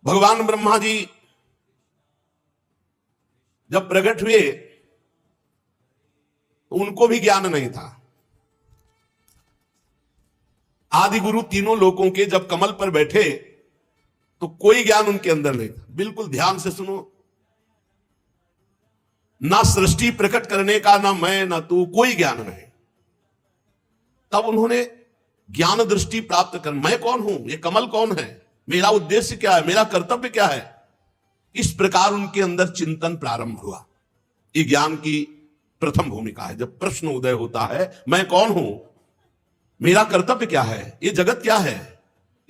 भगवान ब्रह्मा जी जब प्रकट हुए तो उनको भी ज्ञान नहीं था। आदि गुरु तीनों लोकों के जब कमल पर बैठे तो कोई ज्ञान उनके अंदर नहीं था। बिल्कुल ध्यान से सुनो, ना सृष्टि प्रकट करने का, ना मैं ना तू, कोई ज्ञान नहीं। तब उन्होंने ज्ञान दृष्टि प्राप्त कर, मैं कौन हूं, ये कमल कौन है, मेरा उद्देश्य क्या है, मेरा कर्तव्य क्या है, इस प्रकार उनके अंदर चिंतन प्रारंभ हुआ। ये ज्ञान की प्रथम भूमिका है। जब प्रश्न उदय होता है, मैं कौन हूं, मेरा कर्तव्य क्या है, ये जगत क्या है,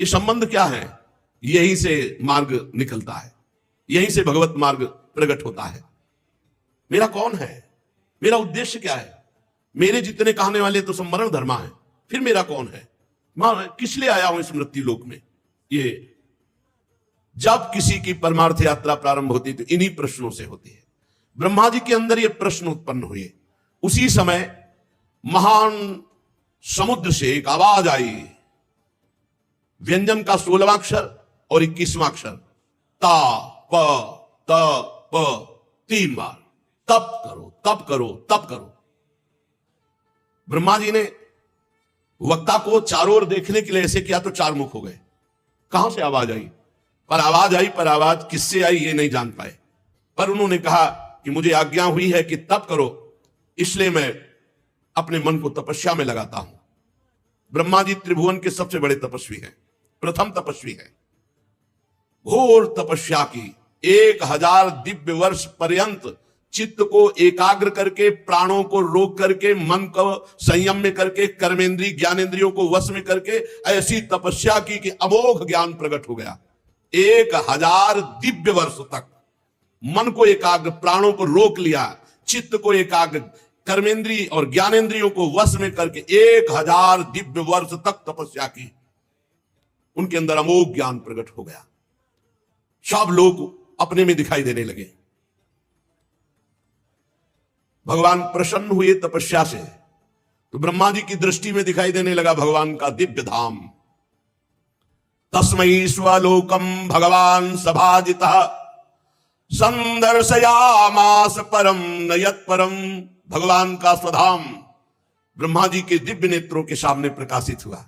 ये संबंध क्या है, यहीं से मार्ग निकलता है, यहीं से भगवत मार्ग प्रकट होता है। मेरा कौन है, मेरा उद्देश्य क्या है, मेरे जितने कहने वाले तो संवरण धर्मा है, फिर मेरा कौन है, मैं किस लिए आया हूं इस मृत्यु लोक में। ये जब किसी की परमार्थ यात्रा प्रारंभ होती तो इन्हीं प्रश्नों से होती है। ब्रह्मा जी के अंदर ये प्रश्न उत्पन्न हुए। उसी समय महान समुद्र से एक आवाज आई, व्यंजन का 16वां अक्षर और 21वां अक्षर, ता प त प, 3 बार, तप करो तप करो तप करो। ब्रह्मा जी ने वक्ता को चारों ओर देखने के लिए ऐसे किया तो 4 मुख हो गए। कहां से आवाज आई, पर आवाज किससे आई ये नहीं जान पाए। पर उन्होंने कहा कि मुझे आज्ञा हुई है कि तप करो, इसलिए मैं अपने मन को तपस्या में लगाता हूं। ब्रह्मा जी त्रिभुवन के सबसे बड़े तपस्वी हैं, प्रथम तपस्वी हैं। घोर तपस्या की 1000 दिव्य वर्ष पर्यंत चित्त को एकाग्र करके, प्राणों को रोक करके, मन को संयम में करके, कर्मेंद्री ज्ञानेंद्रियों को वश में करके ऐसी तपस्या की कि अमोघ ज्ञान प्रकट हो गया। 1000 दिव्य वर्ष तक मन को एकाग्र, प्राणों को रोक लिया, चित्त को एकाग्र, कर्मेंद्री और ज्ञानेंद्रियों को वश में करके 1000 दिव्य वर्ष तक तपस्या की। उनके अंदर अमोघ ज्ञान प्रकट हो गया। सब लोग अपने में दिखाई देने लगे। भगवान प्रसन्न हुए तपस्या से, तो ब्रह्मा जी की दृष्टि में दिखाई देने लगा भगवान का दिव्य धाम। तस्मै स्वलोकम भगवान सभाजितः संदर्शयामास परम नयत परम। भगवान का स्वधाम ब्रह्मा जी के दिव्य नेत्रों के सामने प्रकाशित हुआ।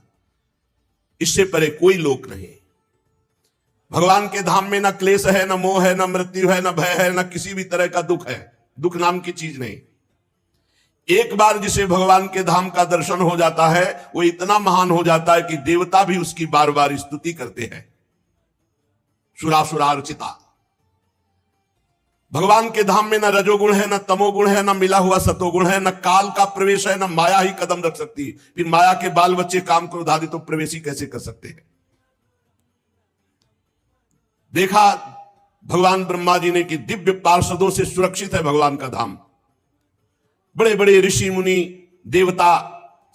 इससे परे कोई लोक नहीं। भगवान के धाम में न क्लेश है, न मोह है, न मृत्यु है, न भय है, न किसी भी तरह का दुख है। दुख नाम की चीज नहीं। एक बार जिसे भगवान के धाम का दर्शन हो जाता है, वो इतना महान हो जाता है कि देवता भी उसकी बार बार स्तुति करते हैं। सुरासुरार्चिता। भगवान के धाम में न रजोगुण है, न तमोगुण है, न मिला हुआ सतोगुण है, न काल का प्रवेश है, न माया ही कदम रख सकती। फिर माया के बाल बच्चे काम क्रोध आदि तो प्रवेश ही कैसे कर सकते हैं। देखा भगवान ब्रह्मा जी ने कि दिव्य पार्षदों से सुरक्षित है भगवान का धाम। बड़े बड़े ऋषि मुनि देवता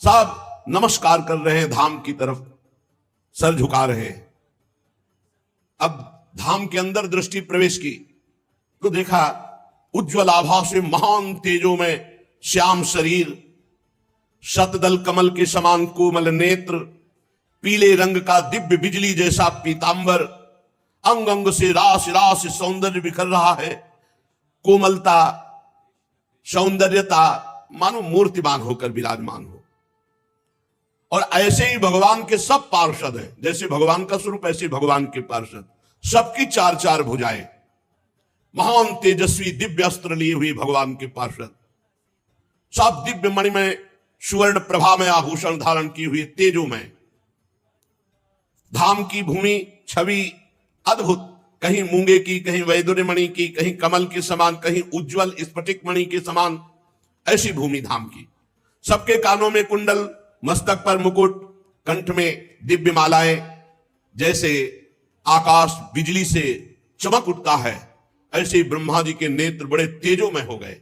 सब नमस्कार कर रहे हैं, धाम की तरफ सर झुका रहे हैं। अब धाम के अंदर दृष्टि प्रवेश की तो देखा उज्ज्वल आभा से महान तेजों में श्याम शरीर, शतदल कमल के समान कोमल नेत्र, पीले रंग का दिव्य बिजली जैसा पीतांबर, अंग अंग से रास रास सौंदर्य बिखर रहा है। कोमलता, सौंदर्यता, मानो मूर्तिमान होकर विराजमान हो। और ऐसे ही भगवान के सब पार्षद हैं। जैसे भगवान का स्वरूप ऐसे भगवान के पार्षद, सबकी 4-4 भुजाएं, महान तेजस्वी दिव्य अस्त्र लिए हुए भगवान के पार्षद, सब दिव्य मणि में सुवर्ण प्रभा में आभूषण धारण किए हुए तेजों में। धाम की भूमि छवि अद्भुत, कहीं मूंगे की, कहीं वैदुर्य मणि की, कहीं कमल के समान, कहीं उज्जवल स्फटिक मणि के समान, ऐसी भूमि धाम की। सबके कानों में कुंडल, मस्तक पर मुकुट, कंठ में दिव्य मालाएं, जैसे आकाश बिजली से चमक उठता है, ऐसे ब्रह्मा जी के नेत्र बड़े तेजों में हो गए।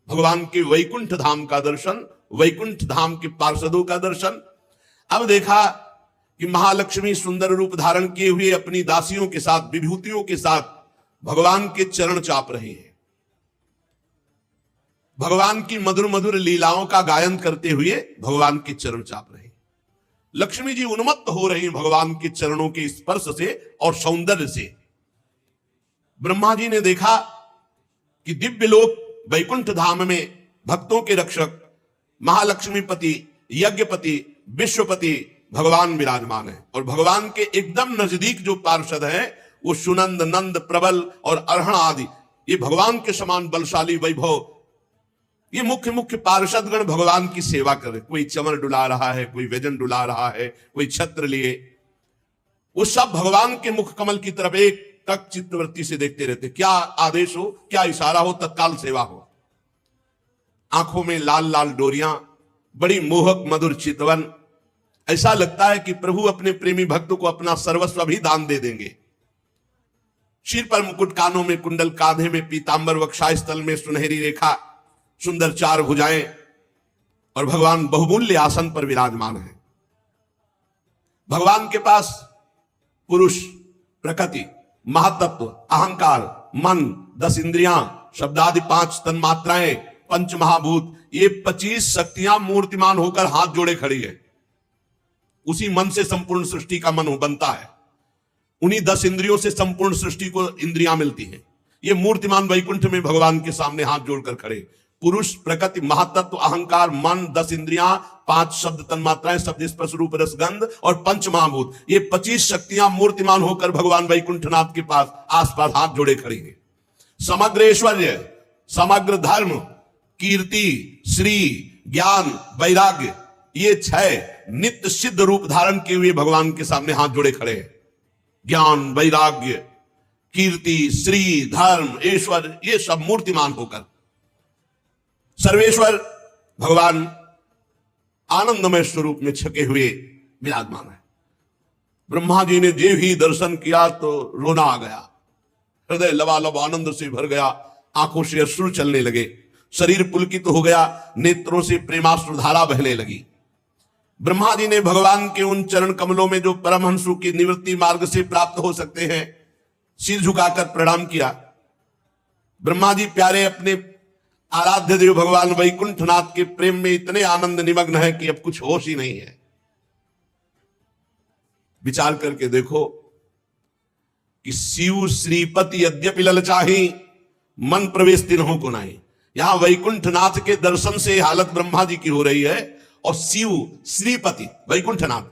भगवान के वैकुंठ धाम का दर्शन, वैकुंठ धाम के पार्षदों का दर्शन। अब देखा कि महालक्ष्मी सुंदर रूप धारण किए हुए अपनी दासियों के साथ, विभूतियों के साथ भगवान के चरण चाप रहे हैं। भगवान की मधुर मधुर लीलाओं का गायन करते हुए भगवान के चरण चाप रहे हैं। लक्ष्मी जी उन्मत्त हो रही भगवान के चरणों के स्पर्श से और सौंदर्य से। ब्रह्मा जी ने देखा कि दिव्य लोक वैकुंठ धाम में भक्तों के रक्षक महालक्ष्मीपति, यज्ञपति, विश्वपति भगवान विराजमान है, और भगवान के एकदम नजदीक जो पार्षद है वो सुनंद, नंद, प्रबल और अरहण आदि, ये भगवान के समान बलशाली वैभव, ये मुख्य मुख्य पार्षदगण भगवान की सेवा कर रहे। कोई चमर डुला रहा है, कोई व्यजन डुला रहा है, कोई छत्र लिए, वो सब भगवान के मुख कमल की तरफ एक तक चित्तवृत्ति से देखते रहते। क्या आदेश हो, क्या इशारा हो, तत्काल सेवा हो। आंखों में लाल लाल डोरियां, बड़ी मोहक मधुर चितवन, ऐसा लगता है कि प्रभु अपने प्रेमी भक्त को अपना सर्वस्व भी दान दे देंगे। सिर पर मुकुट, कानों में कुंडल, कांधे में पीतांबर, वक्षस्थल में सुनहरी रेखा, सुंदर चार भुजाएं, और भगवान बहुमूल्य आसन पर विराजमान है। भगवान के पास पुरुष, प्रकृति, महातत्व, अहंकार, मन, 10 इंद्रियां, शब्दादि 5 तन्मात्राएं, पंच महाभूत, ये 25 शक्तियां मूर्तिमान होकर हाथ जोड़े खड़ी है। उसी मन से संपूर्ण सृष्टि का मन बनता है, उन्हीं 10 इंद्रियों से संपूर्ण सृष्टि को इंद्रियां मिलती हैं। ये मूर्तिमान वैकुंठ में भगवान के सामने हाथ जोड़कर खड़े। पुरुष, प्रकृति, महातत्व, अहंकार, मन, 10 इंद्रियां, 5 शब्द तन्मात्राएं, शब्द, स्पर्श, रूप, रस, गंध और पंच महाभूत, ये 25 शक्तियां मूर्तिमान होकर भगवान वैकुंठनाथ के पास आसपास हाथ जोड़े खड़ी हैं। समग्र ऐश्वर्य, समग्र धर्म, कीर्ति, श्री, ज्ञान, वैराग्य, ये 6 नित्य सिद्ध रूप धारण किए हुए भगवान के सामने हाथ जोड़े खड़े हैं। ज्ञान, वैराग्य, कीर्ति, श्री, धर्म, ऐश्वर्य, ये सब मूर्तिमान होकर सर्वेश्वर भगवान आनंदमय स्वरूप में छके हुए विराजमान है। ब्रह्मा जी ने जे ही दर्शन किया तो रोना आ गया, हृदय लबालब आनंद से भर गया, आंखों से अश्रु चलने लगे, शरीर पुलकित हो गया, नेत्रों से प्रेमाश्रुधारा बहने लगी। ब्रह्मा जी ने भगवान के उन चरण कमलों में जो परमहंसों की निवृत्ति मार्ग से प्राप्त हो सकते हैं, सिर झुकाकर प्रणाम किया। ब्रह्मा जी प्यारे अपने आराध्य देव भगवान वैकुंठनाथ के प्रेम में इतने आनंद निमग्न है कि अब कुछ होश ही नहीं है। विचार करके देखो कि शिव श्रीपति यद्यपि ललचाही, मन प्रवेश तिन्हों को नहीं। यहां वैकुंठनाथ के दर्शन से हालत ब्रह्मा जी की हो रही है, और शिव श्रीपति वैकुंठनाथ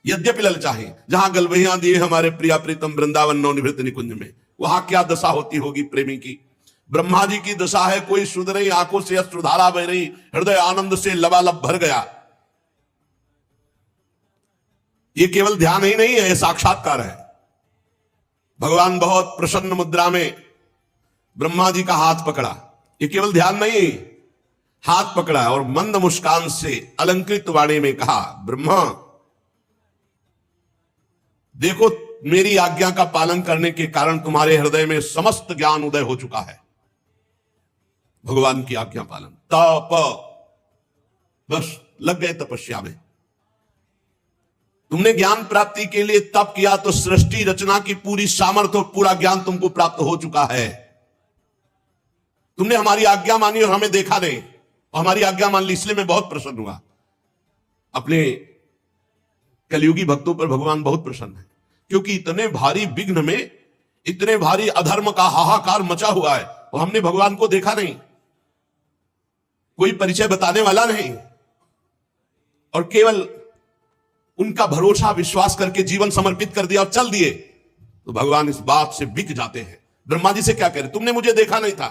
यद्यपि ललचाही, जहां गलबहियां दिए हमारे प्रिया प्रीतम वृंदावन नवनिवृत्त निकुंज में, वहां क्या दशा होती होगी प्रेमी की। ब्रह्मा जी की दशा है, कोई सुध रही, आंखों से अश्रुधारा बह रही, हृदय आनंद से लबालब भर गया। ये केवल ध्यान ही नहीं है, यह साक्षात्कार है। भगवान बहुत प्रसन्न मुद्रा में ब्रह्मा जी का हाथ पकड़ा, ये केवल ध्यान नहीं, हाथ पकड़ा और मंद मुस्कान से अलंकृत वाणी में कहा, ब्रह्मा देखो, मेरी आज्ञा का पालन करने के कारण तुम्हारे हृदय में समस्त ज्ञान उदय हो चुका है। भगवान की आज्ञा पालन, तप, बस लग गए तपस्या में। तुमने ज्ञान प्राप्ति के लिए तप किया तो सृष्टि रचना की पूरी सामर्थ्य और पूरा ज्ञान तुमको प्राप्त हो चुका है। तुमने हमारी आज्ञा मानी और हमें देखा नहीं, और हमारी आज्ञा मान ली, इसलिए मैं बहुत प्रसन्न हुआ। अपने कलयुगी भक्तों पर भगवान बहुत प्रसन्न है, क्योंकि इतने भारी विघ्न में, इतने भारी अधर्म का हाहाकार मचा हुआ है, और हमने भगवान को देखा नहीं, कोई परिचय बताने वाला नहीं, और केवल उनका भरोसा विश्वास करके जीवन समर्पित कर दिया और चल दिए, तो भगवान इस बात से बिक जाते हैं। ब्रह्मा जी से क्या कह रहे, तुमने मुझे देखा नहीं था,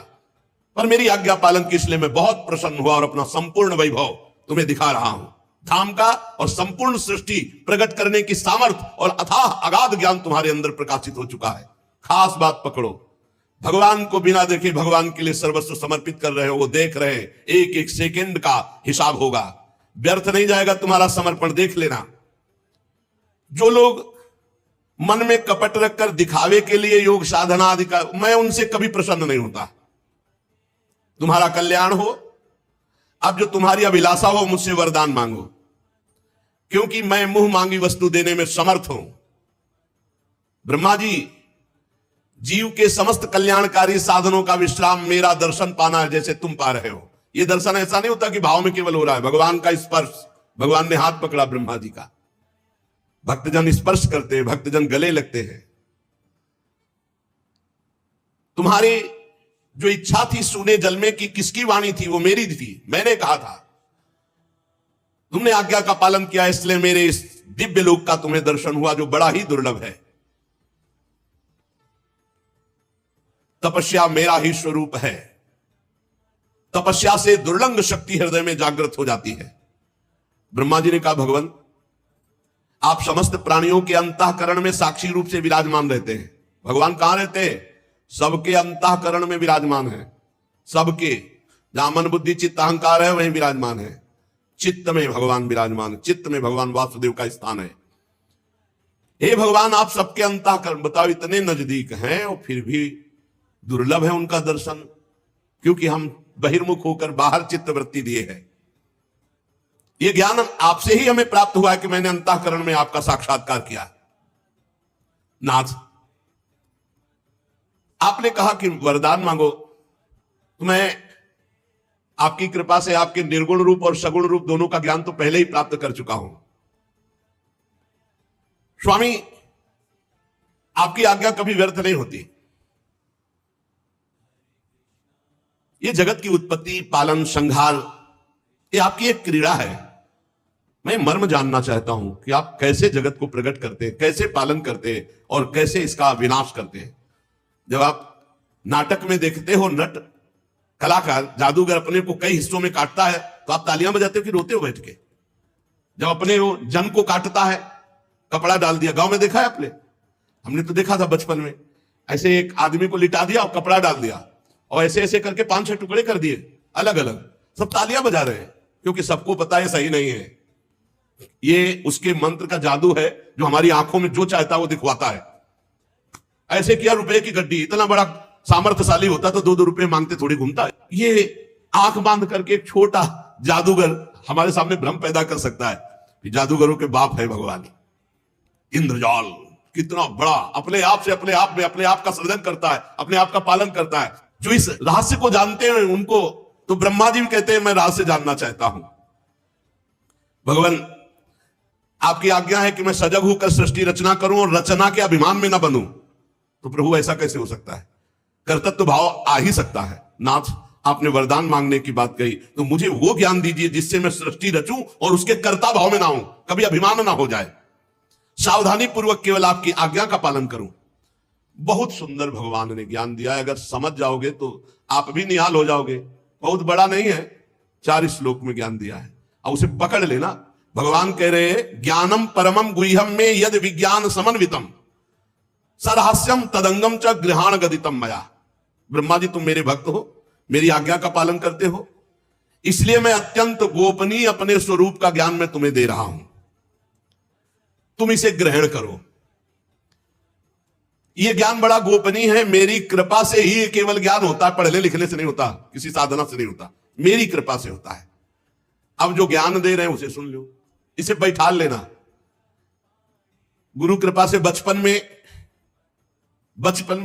पर मेरी आज्ञा पालन के इसलिए मैं बहुत प्रसन्न हुआ और अपना संपूर्ण वैभव तुम्हें दिखा रहा हूं। धाम का और संपूर्ण सृष्टि प्रकट करने की सामर्थ्य और अथाह अगाध ज्ञान तुम्हारे अंदर प्रकाशित हो चुका है। खास बात पकड़ो, भगवान को बिना देखे भगवान के लिए सर्वस्व समर्पित कर रहे हो, वो देख रहे हैं, एक एक सेकंड का हिसाब होगा, व्यर्थ नहीं जाएगा तुम्हारा समर्पण, देख लेना। जो लोग मन में कपट रखकर दिखावे के लिए योग साधना आदि का, मैं उनसे कभी प्रसन्न नहीं होता। तुम्हारा कल्याण हो, अब जो तुम्हारी अभिलाषा हो मुझसे वरदान मांगो, क्योंकि मैं मुंह मांगी वस्तु देने में समर्थ हूं। ब्रह्मा जी, जीव के समस्त कल्याणकारी साधनों का विश्राम मेरा दर्शन पाना है, जैसे तुम पा रहे हो। यह दर्शन ऐसा नहीं होता कि भाव में केवल हो रहा है, भगवान का स्पर्श। भगवान ने हाथ पकड़ा ब्रह्मा जी का, भक्तजन स्पर्श करते हैं, भक्तजन गले लगते हैं। तुम्हारी जो इच्छा थी सूने जल में की किसकी वाणी थी? वो मेरी थी, मैंने कहा था। तुमने आज्ञा का पालन किया, इसलिए मेरे इस दिव्य लोक का तुम्हें दर्शन हुआ, जो बड़ा ही दुर्लभ है। तपस्या मेरा ही स्वरूप है। तपस्या से दुर्लंघ शक्ति हृदय में जागृत हो जाती है। ब्रह्मा जी ने कहा, भगवान आप समस्त प्राणियों के अंतःकरण में साक्षी रूप से विराजमान रहते हैं। भगवान कहां रहते हैं? सबके अंतःकरण में विराजमान है। सबके, जहां मन बुद्धि चित्त अहंकार है वहीं विराजमान है। चित्त में भगवान विराजमान है, चित्त में भगवान वासुदेव का स्थान है। हे भगवान आप सबके अंतःकरण, बताओ इतने नजदीक हैं और फिर भी दुर्लभ है उनका दर्शन, क्योंकि हम बहिर्मुख होकर बाहर चित्त वृत्ति दिए हैं। यह ज्ञान आपसे ही हमें प्राप्त हुआ है कि मैंने अंतःकरण में आपका साक्षात्कार किया। नाथ आपने कहा कि वरदान मांगो, तो मैं आपकी कृपा से आपके निर्गुण रूप और सगुण रूप दोनों का ज्ञान तो पहले ही प्राप्त कर चुका हूं। स्वामी आपकी आज्ञा कभी व्यर्थ नहीं होती। ये जगत की उत्पत्ति, पालन, संहार, ये आपकी एक क्रीड़ा है। मैं मर्म जानना चाहता हूं कि आप कैसे जगत को प्रकट करते हैं, कैसे पालन करते हैं और कैसे इसका विनाश करते हैं। जब आप नाटक में देखते हो नट कलाकार जादूगर अपने को कई हिस्सों में काटता है, तो आप तालियां बजाते हो कि रोते हो बैठ के? जब अपने वो जन को काटता है, कपड़ा डाल दिया, गांव में देखा है आपने? हमने तो देखा था बचपन में, ऐसे एक आदमी को लिटा दिया और कपड़ा डाल दिया और ऐसे ऐसे करके 5-6 टुकड़े कर दिए अलग अलग, सब तालियां बजा रहे हैं, क्योंकि सबको पता है सही नहीं है। ये उसके मंत्र का जादू है जो हमारी आंखों में जो चाहता है वो दिखवाता है। ऐसे किया, रुपए की गड्डी, इतना बड़ा सामर्थ्यशाली होता तो 2-2 रुपए मांगते थोड़ी घूमता है। ये आंख बांध करके एक छोटा जादूगर हमारे सामने भ्रम पैदा कर सकता है कि जादूगरों के बाप है भगवान। इंद्रजाल कितना बड़ा, अपने आप से अपने आप में अपने आप का सृजन करता है, अपने आप का पालन करता है। जो इस रहस्य को जानते हैं उनको तो ब्रह्मा जी भी कहते हैं मैं रहस्य जानना चाहता हूं। भगवान आपकी आज्ञा है कि मैं सजग होकर सृष्टि रचना करूं और रचना के अभिमान में ना बनूं। तो प्रभु ऐसा कैसे हो सकता है? कर्तव्य भाव आ ही सकता है। नाथ आपने वरदान मांगने की बात कही, तो मुझे वो ज्ञान दीजिए जिससे मैं सृष्टि रचूं और उसके कर्ता भाव में ना हूं, कभी अभिमान ना हो जाए। सावधानी पूर्वक केवल आपकी आज्ञा का पालन करूं। बहुत सुंदर भगवान ने ज्ञान दिया है, अगर समझ जाओगे तो आप भी निहाल हो जाओगे। बहुत बड़ा नहीं है, 4 श्लोक में ज्ञान दिया है, और उसे पकड़ लेना। भगवान कह रहे हैं ज्ञानम परमम गुह्यम में यद विज्ञान समन्वितम सरहस्यम तदंगम च गृहाण गदितम मया। ब्रह्मा जी तुम मेरे भक्त हो, मेरी आज्ञा का पालन करते हो, इसलिए मैं अत्यंत गोपनीय अपने स्वरूप का ज्ञान मैं तुम्हें दे रहा हूं, तुम इसे ग्रहण करो। यह ज्ञान बड़ा गोपनीय है, मेरी कृपा से ही केवल ज्ञान होता है, पढ़ने लिखने से नहीं होता, किसी साधना से नहीं होता, मेरी कृपा से होता है। अब जो ज्ञान दे रहे हैं उसे सुन लो, इसे बैठा लेना। गुरु कृपा से बचपन में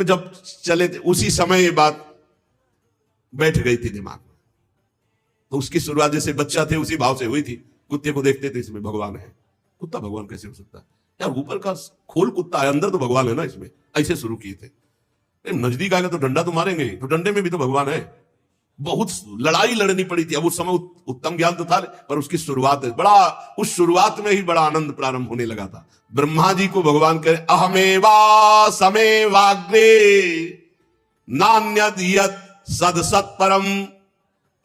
जब चले थे उसी समय ये बात बैठ गई थी दिमाग में। तो उसकी शुरुआत जैसे बच्चा थे उसी भाव से हुई थी। कुत्ते को देखते थे इसमें भगवान है, कुत्ता भगवान कैसे हो सकता है यार? ऊपर का खोल कुत्ता है, अंदर तो भगवान है ना। इसमें ऐसे शुरू किए थे। नजदीक आएगा तो डंडा तो मारेंगे, तो डंडे में भी तो भगवान है। बहुत लड़ाई लड़नी पड़ी थी। अब उस समय उत्तम ज्ञान तो था, पर उसकी शुरुआत बड़ा, उस शुरुआत में ही बड़ा आनंद प्रारंभ होने लगा था। ब्रह्मा जी को भगवान कहे अहमेवा समेवाग्रे नान्यद यत् सद सत्परम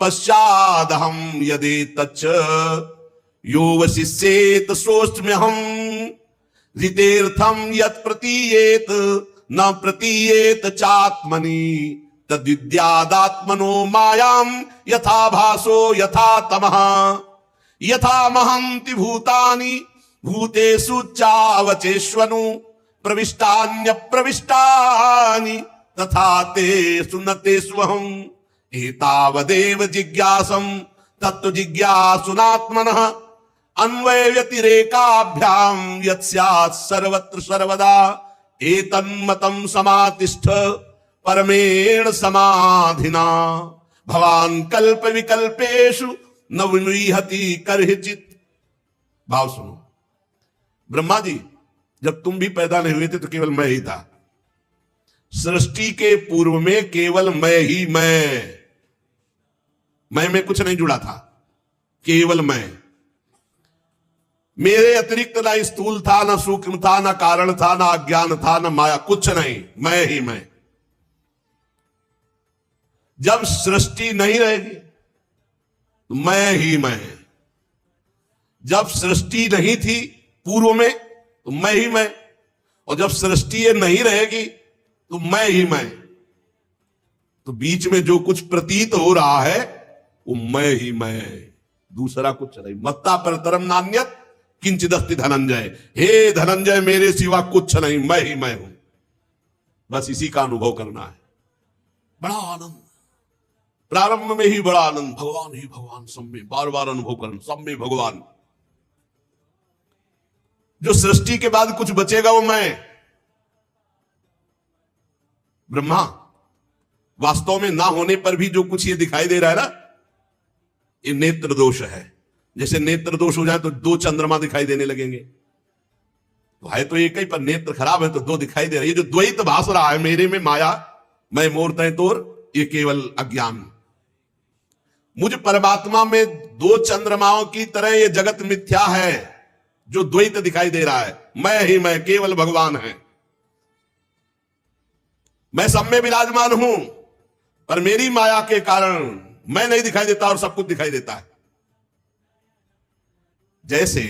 पश्चादहम यदि तच्च यो वशिष्येत सोष्टम्यहम ऋतेर्थम यत् प्रतीयेत न प्रतीयेत चात्मनि तद्विद्यादात्मनो मायाम यथा भासो यथा तमः यथा महन्ति भूतानि भूतेषु चावचेष्वनु प्रविष्टान्य प्रविष्टानि तथा तेषु न तेष्वहम् एतावदेव जिज्ञासं तत्व जिज्ञासुनात्मनः अन्वय व्यतिरेकाभ्याम यत् स्यात् सर्वत्र सर्वदा एतन्मतं समातिष्ठ परमेण समाधिना भवान कल्प विकल्पेषु न विनुहति करहिचित। भाव सुनो, ब्रह्मा जी, जब तुम भी पैदा नहीं हुए थे तो केवल मैं ही था। सृष्टि के पूर्व में केवल मैं ही मैं में कुछ नहीं जुड़ा था, केवल मैं। मेरे अतिरिक्त ना स्थूल था, ना सूक्ष्म था, ना कारण था, ना अज्ञान था, ना माया, कुछ नहीं, मैं ही मैं। जब सृष्टि नहीं रहेगी तो मैं ही मैं। जब सृष्टि नहीं थी पूर्व में तो मैं ही मैं, और जब सृष्टि ये नहीं रहेगी तो मैं ही मैं। तो बीच में जो कुछ प्रतीत हो रहा है वो मैं ही मैं, दूसरा कुछ नहीं। मत्ता परतरम नान्यत किंचिदस्ति धनंजय, हे धनंजय मेरे सिवा कुछ नहीं, मैं ही मैं हूं। बस इसी का अनुभव करना है। बड़ा आनंद, प्रारंभ में ही बड़ा आनंद, भगवान ही भगवान, सब में बार बार अनुभव करना, सब में भगवान। जो सृष्टि के बाद कुछ बचेगा वो मैं। ब्रह्मा वास्तव में ना होने पर भी जो कुछ ये दिखाई दे रहा है ना, ये नेत्र दोष है। जैसे नेत्र दोष हो जाए तो दो चंद्रमा दिखाई देने लगेंगे, तो है तो एक ही, पर नेत्र खराब है तो दो दिखाई दे रहा है। ये जो द्वैत भास रहा है, मेरे में माया, मैं मोर तय तोर, ये केवल अज्ञान। मुझ परमात्मा में दो चंद्रमाओं की तरह ये जगत मिथ्या है, जो द्वैत दिखाई दे रहा है। मैं ही मैं, केवल भगवान है। मैं सब में विराजमान हूं, पर मेरी माया के कारण मैं नहीं दिखाई देता और सब कुछ दिखाई देता है। जैसे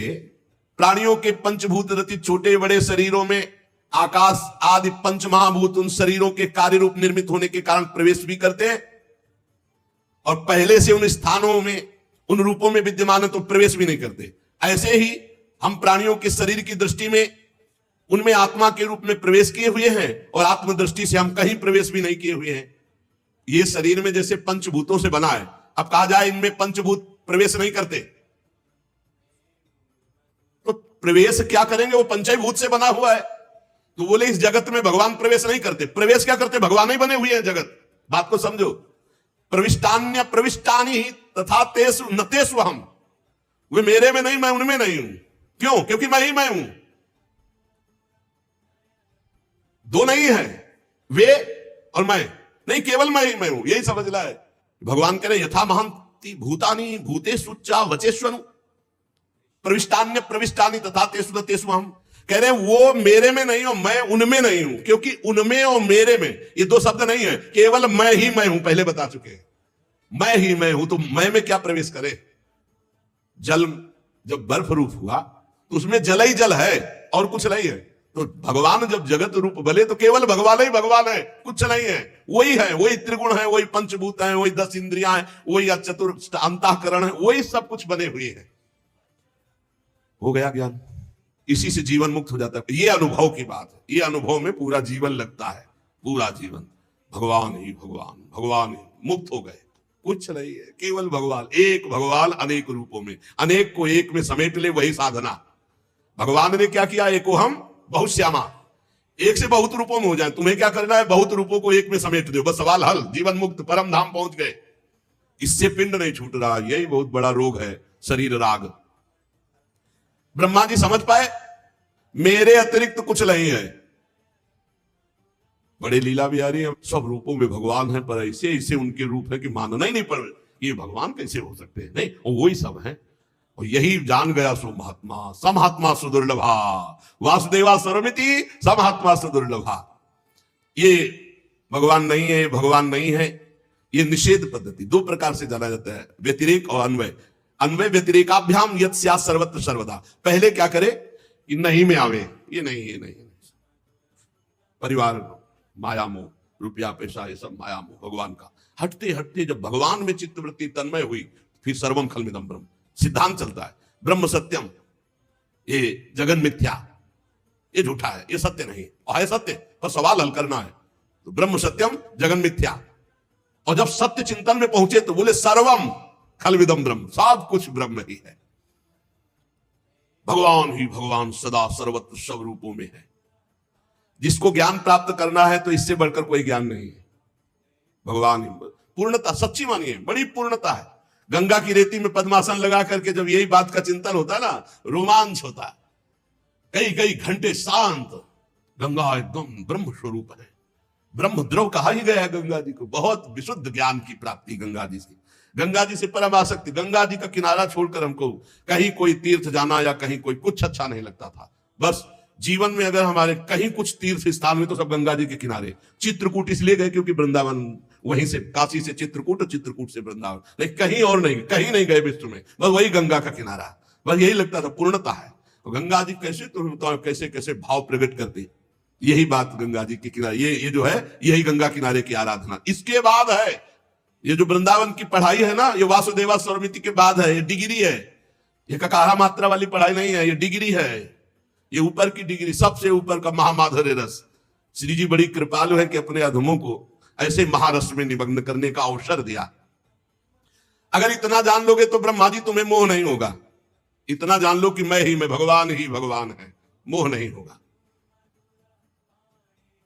प्राणियों के पंचभूत रचित छोटे बड़े शरीरों में आकाश आदि पंच महाभूत उन शरीरों के कार्य रूप निर्मित होने के कारण प्रवेश भी करते हैं, और पहले से उन स्थानों में उन रूपों में विद्यमान है तो प्रवेश भी नहीं करते। ऐसे ही हम प्राणियों के शरीर की दृष्टि में उनमें आत्मा के रूप में प्रवेश किए हुए हैं, और आत्मदृष्टि से हम कहीं प्रवेश भी नहीं किए हुए हैं। ये शरीर में जैसे पंचभूतों से बना है, अब कहा जाए इनमें पंचभूत प्रवेश नहीं करते, तो प्रवेश क्या करेंगे? वो पंचभूत से बना हुआ है, तो बोले इस जगत में भगवान प्रवेश नहीं करते। प्रवेश क्या करते? भगवान ही बने हुए हैं जगत। बात को समझो। प्रविष्टान्य प्रविष्टानि तथा तेसु न तेसु हम, वे मेरे में नहीं, मैं उनमें नहीं हूं। क्यों? क्योंकि मैं ही मैं हूं। दो नहीं है, वे और मैं नहीं, केवल मैं ही मैं हूं। यही समझ ला है। भगवान कह रहे यथा महंति भूतानि भूतेषु च वचेष्वनु प्रविष्टान्य प्रविष्टानि तथा तेसु न तेसु हम। कह रहे वो मेरे में नहीं हो, मैं उनमें नहीं हूं। क्योंकि उनमें और मेरे में ये दो शब्द नहीं है, केवल मैं ही मैं हूं। पहले बता चुके हैं, मैं ही मैं हूं। तो मैं में क्या प्रवेश करे? जल जब बर्फ रूप हुआ तो उसमें जल ही जल है और कुछ नहीं है। तो भगवान जब जगत रूप बले तो केवल भगवान ही भगवान है, कुछ नहीं है। वही है, वही त्रिगुण है, वही पंचभूत है, वही 10 इंद्रियां हैं, वही चतुर्थ अंतःकरण है, वही सब कुछ बने हुए हैं। हो गया ज्ञान, इसी से जीवन मुक्त हो जाता है। ये अनुभव की बात है। ये अनुभव में पूरा जीवन लगता है, पूरा जीवन भगवान ही भगवान, भगवान ही। मुक्त हो गए, कुछ नहीं है, केवल भगवान। एक भगवान अनेक रूपों में, अनेक को एक में समेट ले, वही साधना। भगवान ने क्या किया? एको हम बहुत श्यामा, एक से बहुत रूपों में हो जाए। तुम्हें क्या करना है? बहुत रूपों को एक में समेट दो, बस सवाल हल। जीवन मुक्त परम धाम पहुंच गए। इससे पिंड नहीं छूट रहा। यही बहुत बड़ा रोग है, शरीर राग। ब्रह्मा जी समझ पाए मेरे अतिरिक्त कुछ नहीं है। बड़े लीला बिहारी हैं, सब रूपों में भगवान है, पर ऐसे ऐसे उनके रूप है कि मानना ही नहीं पड़, ये भगवान कैसे हो सकते हैं? नहीं, वही सब है। और यही जान गया सो महात्मा, समहात्मा सुदुर्लभा, वासुदेवा सर्वमिति समहात्मा सुदुर्लभा। ये भगवान नहीं है, भगवान नहीं है, ये निषेध पद्धति। दो प्रकार से जाना जाता है, व्यतिरेक और अन्वय। अन्वय व्यतिरेकाभ्याम यत् स्यात् सर्वत्र सर्वदा। पहले क्या करे कि नहीं में आवे, ये नहीं, ये नहीं। परिवार माया मोह, रुपया पैसा, ये सब माया मोह भगवान का। हटते हटते जब भगवान में चित्तवृत्ति तन्मय हुई, फिर सर्वम खलमिदम ब्रह्म सिद्धांत चलता है। ब्रह्म सत्यम, ये जगन मिथ्या, ये झूठा है, ये सत्य नहीं। और है सत्य, पर सवाल हल करना है। तो ब्रह्म सत्यम जगन मिथ्या। और जब सत्य चिंतन में पहुंचे तो बोले सर्वम खलविदम ब्रह्म, सब कुछ ब्रह्म ही है। भगवान ही भगवान सदा सर्वत्र सब रूपों में है। जिसको ज्ञान प्राप्त करना है तो इससे बढ़कर कोई ज्ञान नहीं है। भगवान ही पूर्णता, सच्ची मानिए, बड़ी पूर्णता है। गंगा की रेती में पद्मासन लगा करके जब यही बात का चिंतन होता है ना, रोमांच होता है। कई कई घंटे शांत। गंगा एकदम ब्रह्म स्वरूप है, ब्रह्म द्रव कहा ही गया है गंगा जी को। बहुत विशुद्ध ज्ञान की प्राप्ति गंगा जी से, गंगा जी से परम आसक्ति। गंगा जी का किनारा छोड़कर हमको कहीं कोई तीर्थ जाना या कहीं कोई कुछ अच्छा नहीं लगता था। बस जीवन में अगर हमारे कहीं कुछ तीर्थ स्थान में तो सब गंगा जी के किनारे। चित्रकूट इसलिए गए क्योंकि वृंदावन वहीं से, काशी से चित्रकूट और चित्रकूट से वृंदावन, लेकिन कहीं और नहीं, कहीं नहीं गए विश्व में, बस वही गंगा का किनारा। बस यही लगता था पूर्णता है। तो गंगा जी कैसे, तो कैसे कैसे भाव प्रकट करती, यही बात गंगा जी के किनारे, ये जो है यही गंगा किनारे की आराधना। इसके बाद है ये जो वृंदावन की पढ़ाई है ना, ये वासुदेवा स्वरमिति के बाद है, ये डिग्री है। ये ककारा मात्रा वाली पढ़ाई नहीं है, ये डिग्री है, ये ऊपर की डिग्री, सबसे ऊपर का महामाधुर्य रस। श्री जी बड़ी कृपालु है कि अपने अधमों को ऐसे महारस में निमग्न करने का अवसर दिया। अगर इतना जान लोगे तो ब्रह्मा जी तुम्हें मोह नहीं होगा। इतना जान लो कि मैं ही मैं, भगवान ही भगवान है, मोह नहीं होगा।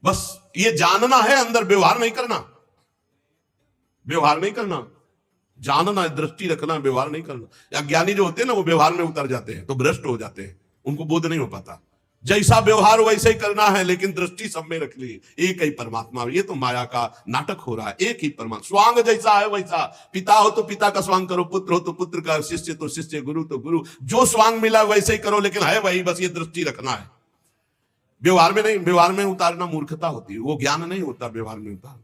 बस ये जानना है, अंदर व्यवहार नहीं करना, व्यवहार नहीं करना, जानना, दृष्टि रखना, व्यवहार नहीं करना। अज्ञानी जो होते हैं ना, वो व्यवहार में उतर जाते हैं तो भ्रष्ट हो जाते हैं, उनको बोध नहीं हो पाता। जैसा व्यवहार वैसे ही करना है, लेकिन दृष्टि सब में रख ली, एक ही परमात्मा। ये तो माया का नाटक हो रहा है, एक ही परमात्मा। स्वांग जैसा है वैसा, पिता हो तो पिता का स्वांग करो, पुत्र हो तो पुत्र का, शिष्य तो शिष्य, गुरु तो गुरु, जो स्वांग मिला वैसे ही करो, लेकिन है वही, बस ये दृष्टि रखना है। व्यवहार में नहीं, व्यवहार में उतारना मूर्खता होती है, वो ज्ञान नहीं होता व्यवहार में उतारना।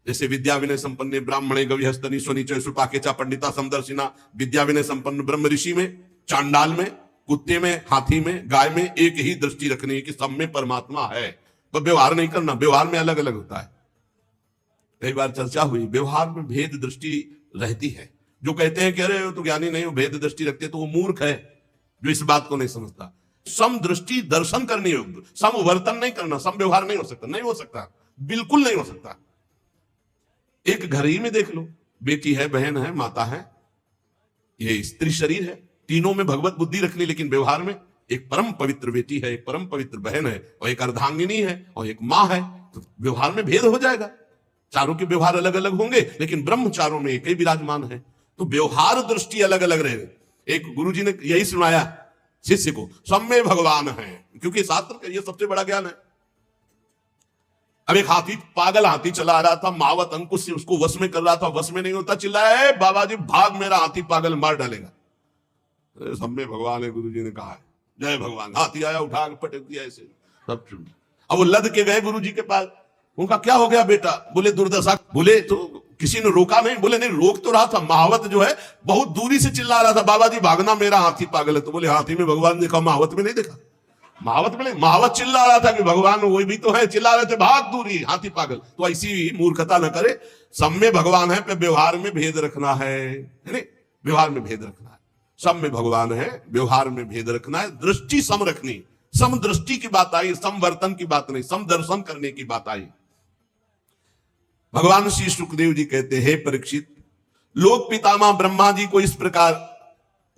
जैसे विद्या विनय संपन्न ब्राह्मणे गविहस्तनी स्वनिचय सुपाकेचा पंडिता समदर्शिना। विद्या विनय संपन्न ब्रह्म ऋषि में, चांडाल में, कुत्ते में, हाथी में, गाय में एक ही दृष्टि रखनी है कि सब में परमात्मा है, तो व्यवहार नहीं करना। व्यवहार में अलग अलग होता है, कई बार चर्चा हुई, व्यवहार में भेद दृष्टि रहती है। जो कहते हैं कि अरे वो तो ज्ञानी नहीं, वो भेद दृष्टि रखते, तो वो मूर्ख है जो इस बात को नहीं समझता। सम दृष्टि दर्शन करनी होगी, सम वर्तन नहीं करना, सम व्यवहार नहीं हो सकता, नहीं हो सकता, बिल्कुल नहीं हो सकता। एक घर ही में देख लो, बेटी है, बहन है, माता है, ये स्त्री शरीर है, तीनों में भगवत बुद्धि रखनी, लेकिन व्यवहार में एक परम पवित्र बेटी है, एक परम पवित्र बहन है, और एक अर्धांगिनी है, और एक माँ है, तो व्यवहार में भेद हो जाएगा। चारों के व्यवहार अलग अलग होंगे, लेकिन ब्रह्म चारों में एक ही विराजमान है, तो व्यवहार दृष्टि अलग अलग रहे। एक गुरुजी ने यही सुनाया शिष्य को, सब में भगवान है, क्योंकि शास्त्र का ये सबसे बड़ा ज्ञान है। अब एक हाथी, पागल हाथी चला रहा था, मावत अंकुश से उसको वश में कर रहा था, वश में नहीं होता, चिल्लाया बाबा जी भाग, मेरा हाथी पागल मार डालेगा। सब में भगवान है, गुरुजी ने कहा है, जय भगवान। हाथी आया, उठा के पटक दिया ऐसे, सब चुन। अब वो लद के गए गुरुजी के पास, उनका क्या हो गया बेटा? बोले दुर्दशा। बोले तो किसी ने रोका नहीं? बोले नहीं, रोक तो रहा था, महावत जो है बहुत दूरी से चिल्ला रहा था, बाबा जी भागना, मेरा हाथी पागल है। तो बोले हाथी में भगवान देखा, महावत में नहीं देखा। महावत में नहीं, महावत चिल्ला रहा था कि भगवान वही भी तो है, चिल्ला रहे थे भाग दूरी, हाथी पागल। तो ऐसी मूर्खता न करे, सब में भगवान है, पे व्यवहार में भेद रखना है, व्यवहार में भेद रखना है। सब में भगवान है, व्यवहार में भेद रखना है, दृष्टि सम रखनी। सम दृष्टि की बात आई, समवर्तन की बात नहीं, सम दर्शन करने की बात आई। भगवान श्री सुखदेव जी कहते हैं, परीक्षित, लोक पितामह ब्रह्मा जी को इस प्रकार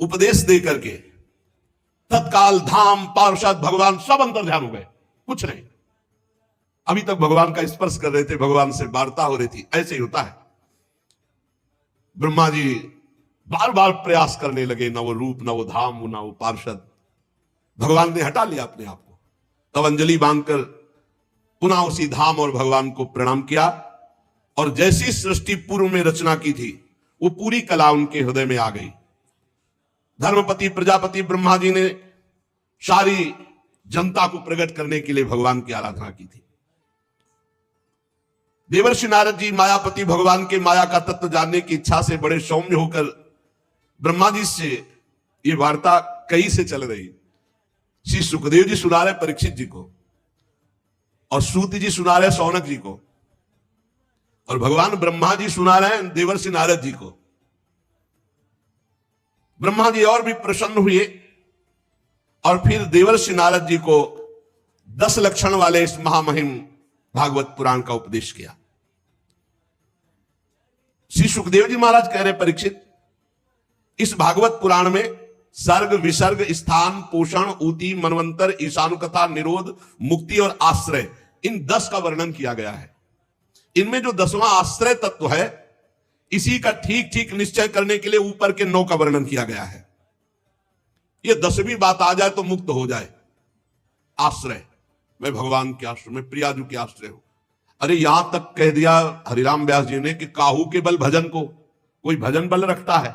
उपदेश दे करके तत्काल धाम, पार्षद, भगवान सब अंतर्ध्यान हो गए, कुछ नहीं। अभी तक भगवान का स्पर्श कर रहे थे, भगवान से वार्ता हो रही थी। ऐसे ही होता है, ब्रह्मा जी बार बार प्रयास करने लगे, न वो रूप, न वो धाम, न वो पार्षद। भगवान ने हटा लिया अपने आप को, तब अंजलि बांधकर पुनः उसी धाम और भगवान को प्रणाम किया, और जैसी सृष्टि पूर्व में रचना की थी, वो पूरी कला उनके हृदय में आ गई। धर्मपति प्रजापति ब्रह्मा जी ने सारी जनता को प्रकट करने के लिए भगवान की आराधना की थी। देवर्षि नारद जी मायापति भगवान के माया का तत्व जानने की इच्छा से बड़े सौम्य होकर ब्रह्मा जी से ये वार्ता कई से चल रही। श्री सुखदेव जी सुना रहे परीक्षित जी को, और सूत जी सुना रहे शौनक जी को, और भगवान ब्रह्मा जी सुना रहे हैं देवर्षि नारद जी को। ब्रह्मा जी और भी प्रसन्न हुए, और फिर देवर्षि नारद जी को 10 लक्षण वाले इस महामहिम भागवत पुराण का उपदेश किया। श्री सुखदेव जी महाराज कह रहे, परीक्षित, इस भागवत पुराण में सर्ग, विसर्ग, स्थान, पोषण, ऊति, मनवंतर, ईशानुकथा, निरोध, मुक्ति और आश्रय, इन 10 का वर्णन किया गया है। इनमें जो 10वां आश्रय तत्व है, इसी का ठीक ठीक निश्चय करने के लिए ऊपर के 9 का वर्णन किया गया है। ये 10वीं बात आ जाए तो मुक्त हो जाए, आश्रय, मैं भगवान के आश्रय में प्रियाजू के आश्रय हूं। अरे यहां तक कह दिया हरिराम व्यास जी ने कि काहू के बल भजन को, कोई भजन बल रखता है,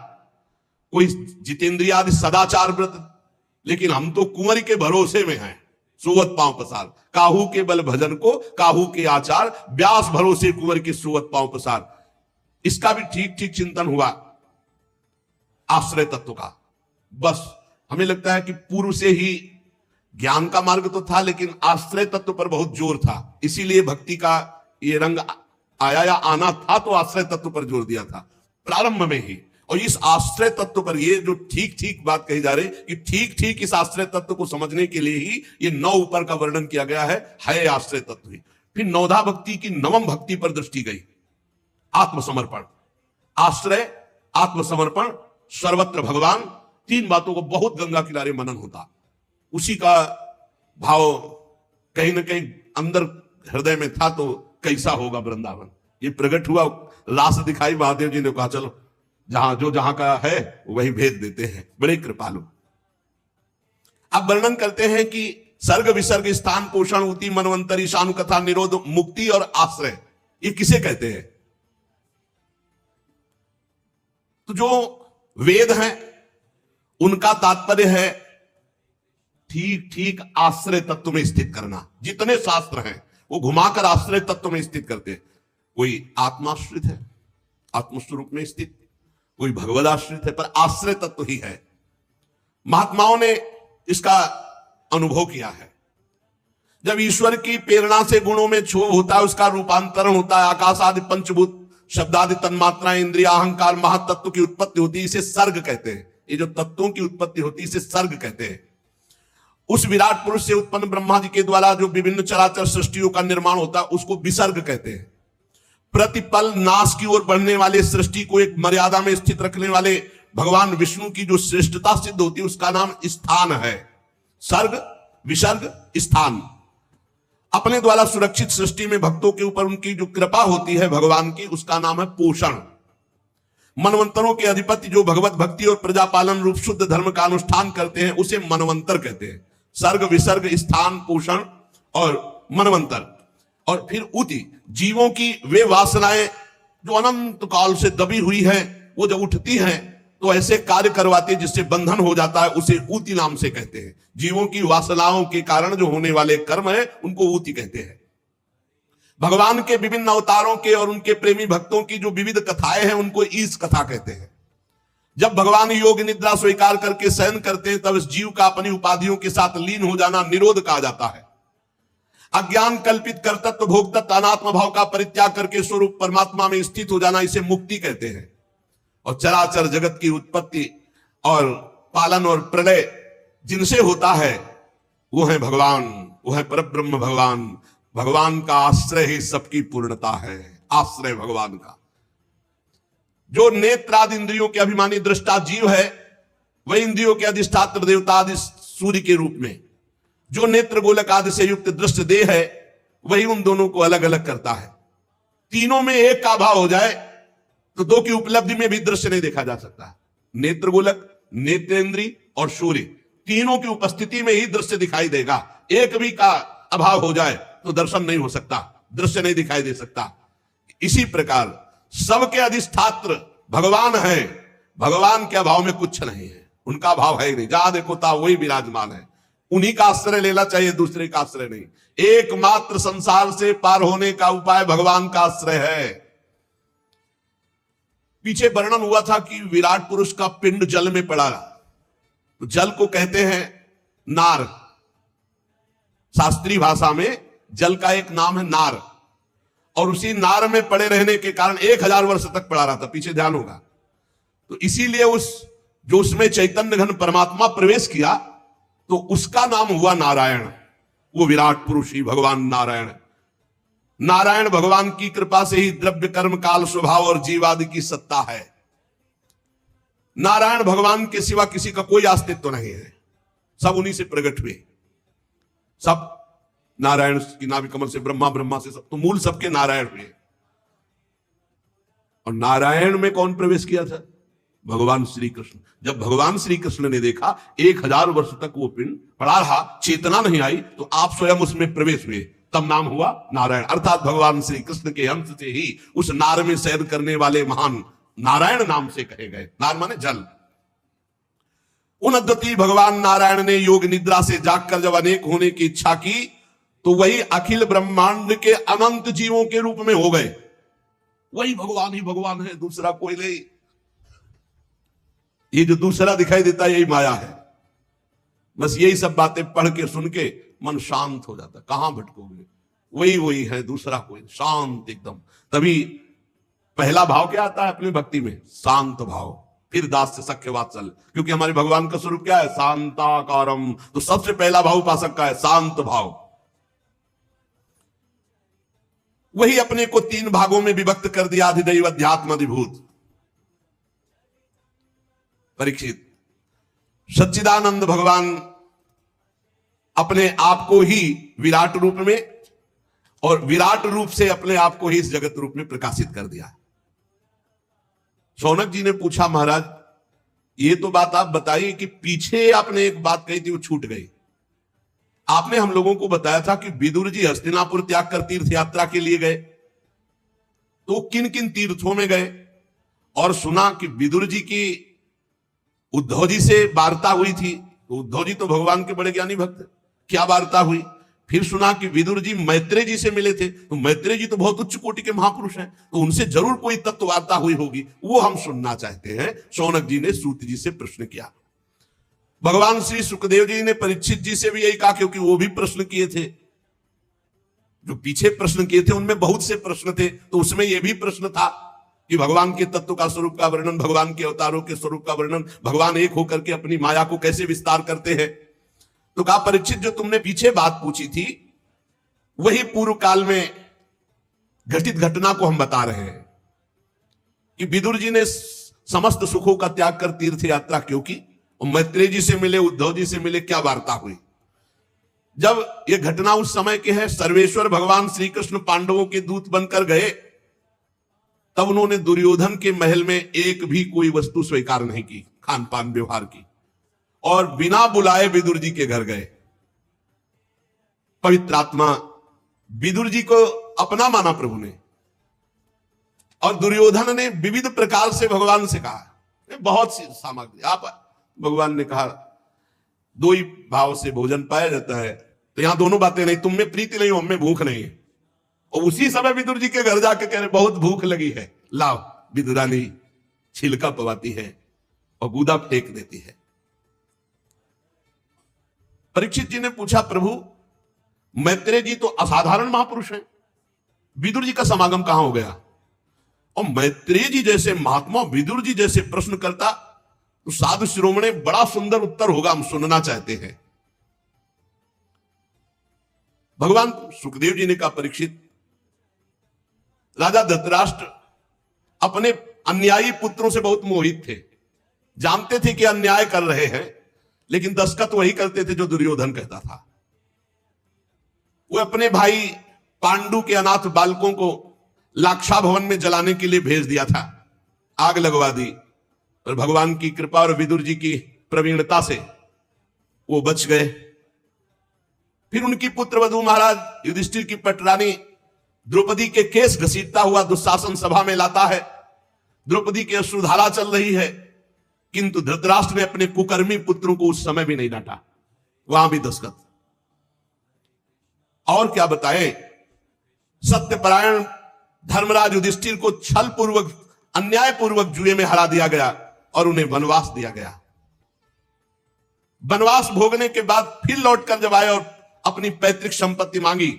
कोई जितेंद्रिय आदि सदाचार व्रत, लेकिन हम तो कुंवर के भरोसे में हैं, सोवत पांव पसार। काहू के बल भजन को, काहू के आचार, व्यास भरोसे कुंवर के सोवत पांव पसार। इसका भी ठीक ठीक चिंतन हुआ आश्रय तत्व का। बस हमें लगता है कि पूर्व से ही ज्ञान का मार्ग तो था, लेकिन आश्रय तत्व पर बहुत जोर था, इसीलिए भक्ति का ये रंग आया या आना था तो आश्रय तत्व पर जोर दिया था प्रारंभ में ही। और इस आश्रय तत्व पर ये जो ठीक ठीक बात कही जा रही कि ठीक ठीक इस आश्रय तत्व को समझने के लिए ही ये 9 ऊपर का वर्णन किया गया है आश्रय तत्व ही। फिर नवधा भक्ति की नवम भक्ति पर दृष्टि गई, आत्मसमर्पण। आश्रय, आत्मसमर्पण, सर्वत्र भगवान, 3 बातों को बहुत गंगा किनारे मनन होता। उसी का भाव कहीं ना कहीं अंदर हृदय में था, तो कैसा होगा वृंदावन, ये प्रकट हुआ, लाश दिखाई, महादेव जी ने कहा चलो जहां का है वही भेज देते हैं, बड़े कृपालु। अब वर्णन करते हैं कि सर्ग विसर्ग स्थान पोषण उति मनवंतरी शानु कथा निरोध मुक्ति और आश्रय, ये किसे कहते हैं? तो जो वेद हैं उनका तात्पर्य है ठीक ठीक आश्रय तत्व में स्थित करना। जितने शास्त्र हैं वो घुमाकर आश्रय तत्व में स्थित करते हैं। कोई आत्माश्रित है, आत्मस्वरूप में स्थित, कोई भगवदाश्रित है, पर आश्रय तत्व ही है। महात्माओं ने इसका अनुभव किया है। जब ईश्वर की प्रेरणा से गुणों में क्षोभ होता है, उसका रूपांतरण होता है, आकाश आदि पंचभूत शब्दादि तन्मात्रा इंद्रिया अहंकार महातत्व की उत्पत्ति होती है, इसे सर्ग कहते हैं। ये जो तत्वों की उत्पत्ति होती है इसे सर्ग कहते हैं। उस विराट पुरुष से उत्पन्न ब्रह्मा जी के द्वारा जो विभिन्न चराचर सृष्टियों का निर्माण होता है उसको विसर्ग कहते हैं। प्रतिपल नाश की ओर बढ़ने वाले सृष्टि को एक मर्यादा में स्थित रखने वाले भगवान विष्णु की जो श्रेष्ठता सिद्ध होती है उसका नाम स्थान है। सर्ग, विसर्ग, स्थान। अपने द्वारा सुरक्षित सृष्टि में भक्तों के ऊपर उनकी जो कृपा होती है भगवान की, उसका नाम है पोषण। मनवंतरों के अधिपति जो भगवत भक्ति और प्रजापालन रूप शुद्ध धर्म का अनुष्ठान करते हैं उसे मनवंतर कहते हैं। सर्ग, विसर्ग, स्थान, पोषण और मनवंतर। और फिर उति, जीवों की वे वासनाएं जो अनंत काल से दबी हुई है, वो जब उठती हैं तो ऐसे कार्य करवाती है जिससे बंधन हो जाता है, उसे ऊति नाम से कहते हैं। जीवों की वासनाओं के कारण जो होने वाले कर्म है उनको ऊति कहते हैं। भगवान के विभिन्न अवतारों के और उनके प्रेमी भक्तों की जो विविध कथाएं हैं उनको ईश कथा कहते हैं। जब भगवान योग निद्रा स्वीकार करके शयन करते हैं तब इस जीव का अपनी उपाधियों के साथ लीन हो जाना निरोध कहा जाता है। अज्ञान कल्पित कर्तृत्व भोक्तृत्व अनात्म भाव का परित्याग करके स्वरूप परमात्मा में स्थित हो जाना, इसे मुक्ति कहते हैं। और चराचर जगत की उत्पत्ति और पालन और प्रलय जिनसे होता है वो है भगवान, वो है परब्रह्म भगवान। भगवान का आश्रय ही सबकी पूर्णता है, आश्रय भगवान का। जो नेत्रादि इंद्रियों के अभिमानी दृष्टा जीव है वह इंद्रियों के अधिष्ठात्र देवता आदि सूर्य के रूप में, जो नेत्र गोलक आदि से युक्त दृष्ट देह है वही उन दोनों को अलग अलग करता है। तीनों में एक का अभाव हो जाए तो दो की उपलब्धि में भी दृश्य नहीं देखा जा सकता। नेत्र गोलक, नेत्रेंद्री और सूर्य, तीनों की उपस्थिति में ही दृश्य दिखाई देगा। एक भी का अभाव हो जाए तो दर्शन नहीं हो सकता, दृश्य नहीं दिखाई दे सकता। इसी प्रकार सबके अधिष्ठात्र भगवान है, भगवान के अभाव में कुछ नहीं है, उनका अभाव है ही नहीं। जहां देखो ता वही विराजमान है, उन्हीं का आश्रय लेना चाहिए, दूसरे का आश्रय नहीं। एकमात्र संसार से पार होने का उपाय भगवान का आश्रय है। पीछे वर्णन हुआ था कि विराट पुरुष का पिंड जल में पड़ा, तो जल को कहते हैं नार। शास्त्रीय भाषा में जल का एक नाम है नार, और उसी नार में पड़े रहने के कारण 1000 वर्ष तक पड़ा रहा था, पीछे ध्यान होगा। तो इसीलिए जो उसमें चैतन्य घन परमात्मा प्रवेश किया तो उसका नाम हुआ नारायण। वो विराट पुरुष ही भगवान नारायण। नारायण भगवान की कृपा से ही द्रव्य कर्म काल स्वभाव और जीवादि की सत्ता है। नारायण भगवान के सिवा किसी का कोई अस्तित्व नहीं है, सब उन्हीं से प्रकट हुए। सब नारायण की नाभि कमल से ब्रह्मा, ब्रह्मा से सब, तो मूल सबके नारायण हुए। और नारायण में कौन प्रवेश किया था? भगवान श्री कृष्ण। जब भगवान श्री कृष्ण ने देखा 1000 वर्ष तक वो पिंड पड़ा रहा, चेतना नहीं आई, तो आप स्वयं उसमें प्रवेश हुए, तब नाम हुआ नारायण। अर्थात भगवान श्री कृष्ण के अंश से ही उस नार में शयन करने वाले महान नारायण नाम से कहे गए। नार माने जल। उन अद्वितीय भगवान नारायण ने योग निद्रा से जागकर जब अनेक होने की इच्छा की, तो वही अखिल ब्रह्मांड के अनंत जीवों के रूप में हो गए। वही भगवान ही भगवान है, दूसरा कोई नहीं। ये जो दूसरा दिखाई देता है यही माया है। बस यही सब बातें पढ़ के सुन के मन शांत हो जाता। कहां भटकोगे, वही वही है, दूसरा कोई, शांत एकदम। तभी पहला भाव क्या आता है अपनी भक्ति में? शांत भाव। फिर दास से सख्य वात्सल्य, क्योंकि हमारे भगवान का स्वरूप क्या है? शांताकारम। तो सबसे पहला भाव उपासक का है शांत भाव। वही अपने को 3 भागों में विभक्त कर दिया, अधिदैव अध्यात्म अधिभूत। परीक्षित, सच्चिदानंद भगवान अपने आप को ही विराट रूप में और विराट रूप से अपने आप को ही इस जगत रूप में प्रकाशित कर दिया। शौनक जी ने पूछा, महाराज ये तो बात आप बताइए कि पीछे आपने एक बात कही थी वो छूट गई। आपने हम लोगों को बताया था कि विदुर जी हस्तिनापुर त्याग कर तीर्थ यात्रा के लिए गए, तो किन किन तीर्थों में गए? और सुना कि विदुर जी की उद्धव जी से वार्ता हुई थी, तो उद्धव जी तो भगवान के बड़े ज्ञानी भक्त, क्या वार्ता हुई? फिर सुना कि विदुर जी मैत्रेय जी से मिले थे, तो मैत्रेय जी तो बहुत उच्च कोटि के महापुरुष हैं, तो उनसे जरूर कोई तत्व वार्ता हुई होगी, वो हम सुनना चाहते हैं। शौनक जी ने सूत जी से प्रश्न किया। भगवान श्री सुखदेव जी ने परीक्षित जी से भी यही कहा, क्योंकि वो भी प्रश्न किए थे। जो पीछे प्रश्न किए थे उनमें बहुत से प्रश्न थे, तो उसमें यह भी प्रश्न था कि भगवान के तत्व का स्वरूप का वर्णन, भगवान के अवतारों के स्वरूप का वर्णन, भगवान एक होकर के अपनी माया को कैसे विस्तार करते हैं। तो कहा, परीक्षित जो तुमने पीछे बात पूछी थी वही पूर्व काल में घटित घटना को हम बता रहे हैं कि विदुर जी ने समस्त सुखों का त्याग कर तीर्थ यात्रा क्यों की, और मैत्रेय जी से मिले, उद्धव जी से मिले, क्या वार्ता हुई। जब यह घटना उस समय की है, सर्वेश्वर भगवान श्री कृष्ण पांडवों के दूत बनकर गए, तब उन्होंने दुर्योधन के महल में एक भी कोई वस्तु स्वीकार नहीं की, खान पान व्यवहार की, और बिना बुलाए विदुर जी के घर गए। पवित्र आत्मा विदुर जी को अपना माना प्रभु ने, और दुर्योधन ने विविध प्रकार से भगवान से कहा, बहुत सी सामग्री। आप भगवान ने कहा 2 ही भाव से भोजन पाया जाता है, तो यहां दोनों बातें नहीं, तुम में प्रीति नहीं, हम में भूख नहीं है। और उसी समय विदुर जी के घर जाके कह रहे बहुत भूख लगी है, लाओ। विदुरानी छिलका पवाती है और गूदा फेंक देती है। परीक्षित जी ने पूछा, प्रभु मैत्रेय जी तो असाधारण महापुरुष हैं, विदुर जी का समागम कहां हो गया? और मैत्रेय जी जैसे महात्मा विदुर जी जैसे प्रश्न करता तो साधु शिरोमणि बड़ा सुंदर उत्तर होगा, हम सुनना चाहते हैं। भगवान सुखदेव जी ने कहा, परीक्षित राजा धृतराष्ट्र अपने अन्यायी पुत्रों से बहुत मोहित थे, जानते थे कि अन्याय कर रहे हैं, लेकिन दस्तखत वही करते थे जो दुर्योधन कहता था। वो अपने भाई पांडु के अनाथ बालकों को लाक्षा भवन में जलाने के लिए भेज दिया था, आग लगवा दी, और भगवान की कृपा और विदुर जी की प्रवीणता से वो बच गए। फिर उनकी पुत्रवधू महाराज युधिष्ठिर की पटरानी द्रौपदी के केस घसीटता हुआ दुशासन सभा में लाता है। द्रौपदी की अश्रुधारा चल रही है, किंतु धृतराष्ट्र ने अपने कुकर्मी पुत्रों को उस समय भी नहीं डांटा, वहां भी दस्तखत। और क्या बताएं, सत्यपरायण धर्मराज युधिष्ठिर को छल पूर्वक, अन्याय पूर्वक जुए में हरा दिया गया और उन्हें वनवास दिया गया। वनवास भोगने के बाद फिर लौटकर जब आए और अपनी पैतृक संपत्ति मांगी,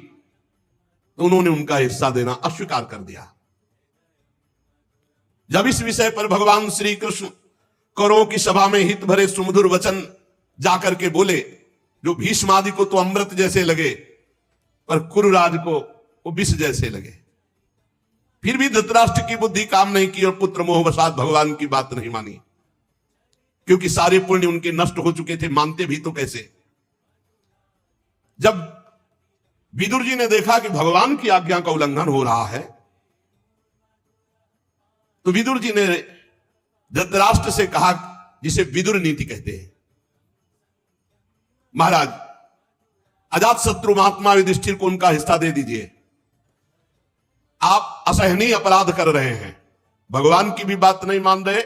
तो उन्होंने उनका हिस्सा देना अस्वीकार कर दिया। जब इस विषय पर भगवान श्री कृष्ण कौरवों की सभा में हित भरे सुमधुर वचन जाकर के बोले, जो भीष्म आदि को तो अमृत जैसे लगे, पर कुरुराज को वो विष जैसे लगे। फिर भी धृतराष्ट्र की बुद्धि काम नहीं की और पुत्र मोहवशात भगवान की बात नहीं मानी, क्योंकि सारे पुण्य उनके नष्ट हो चुके थे, मानते भी तो कैसे। जब विदुर जी ने देखा कि भगवान की आज्ञा का उल्लंघन हो रहा है, तो विदुर जी ने धृतराष्ट्र से कहा, जिसे विदुर नीति कहते हैं, महाराज अजात शत्रु महात्मा युधिष्ठिर को उनका हिस्सा दे दीजिए। आप असहनीय अपराध कर रहे हैं, भगवान की भी बात नहीं मान रहे,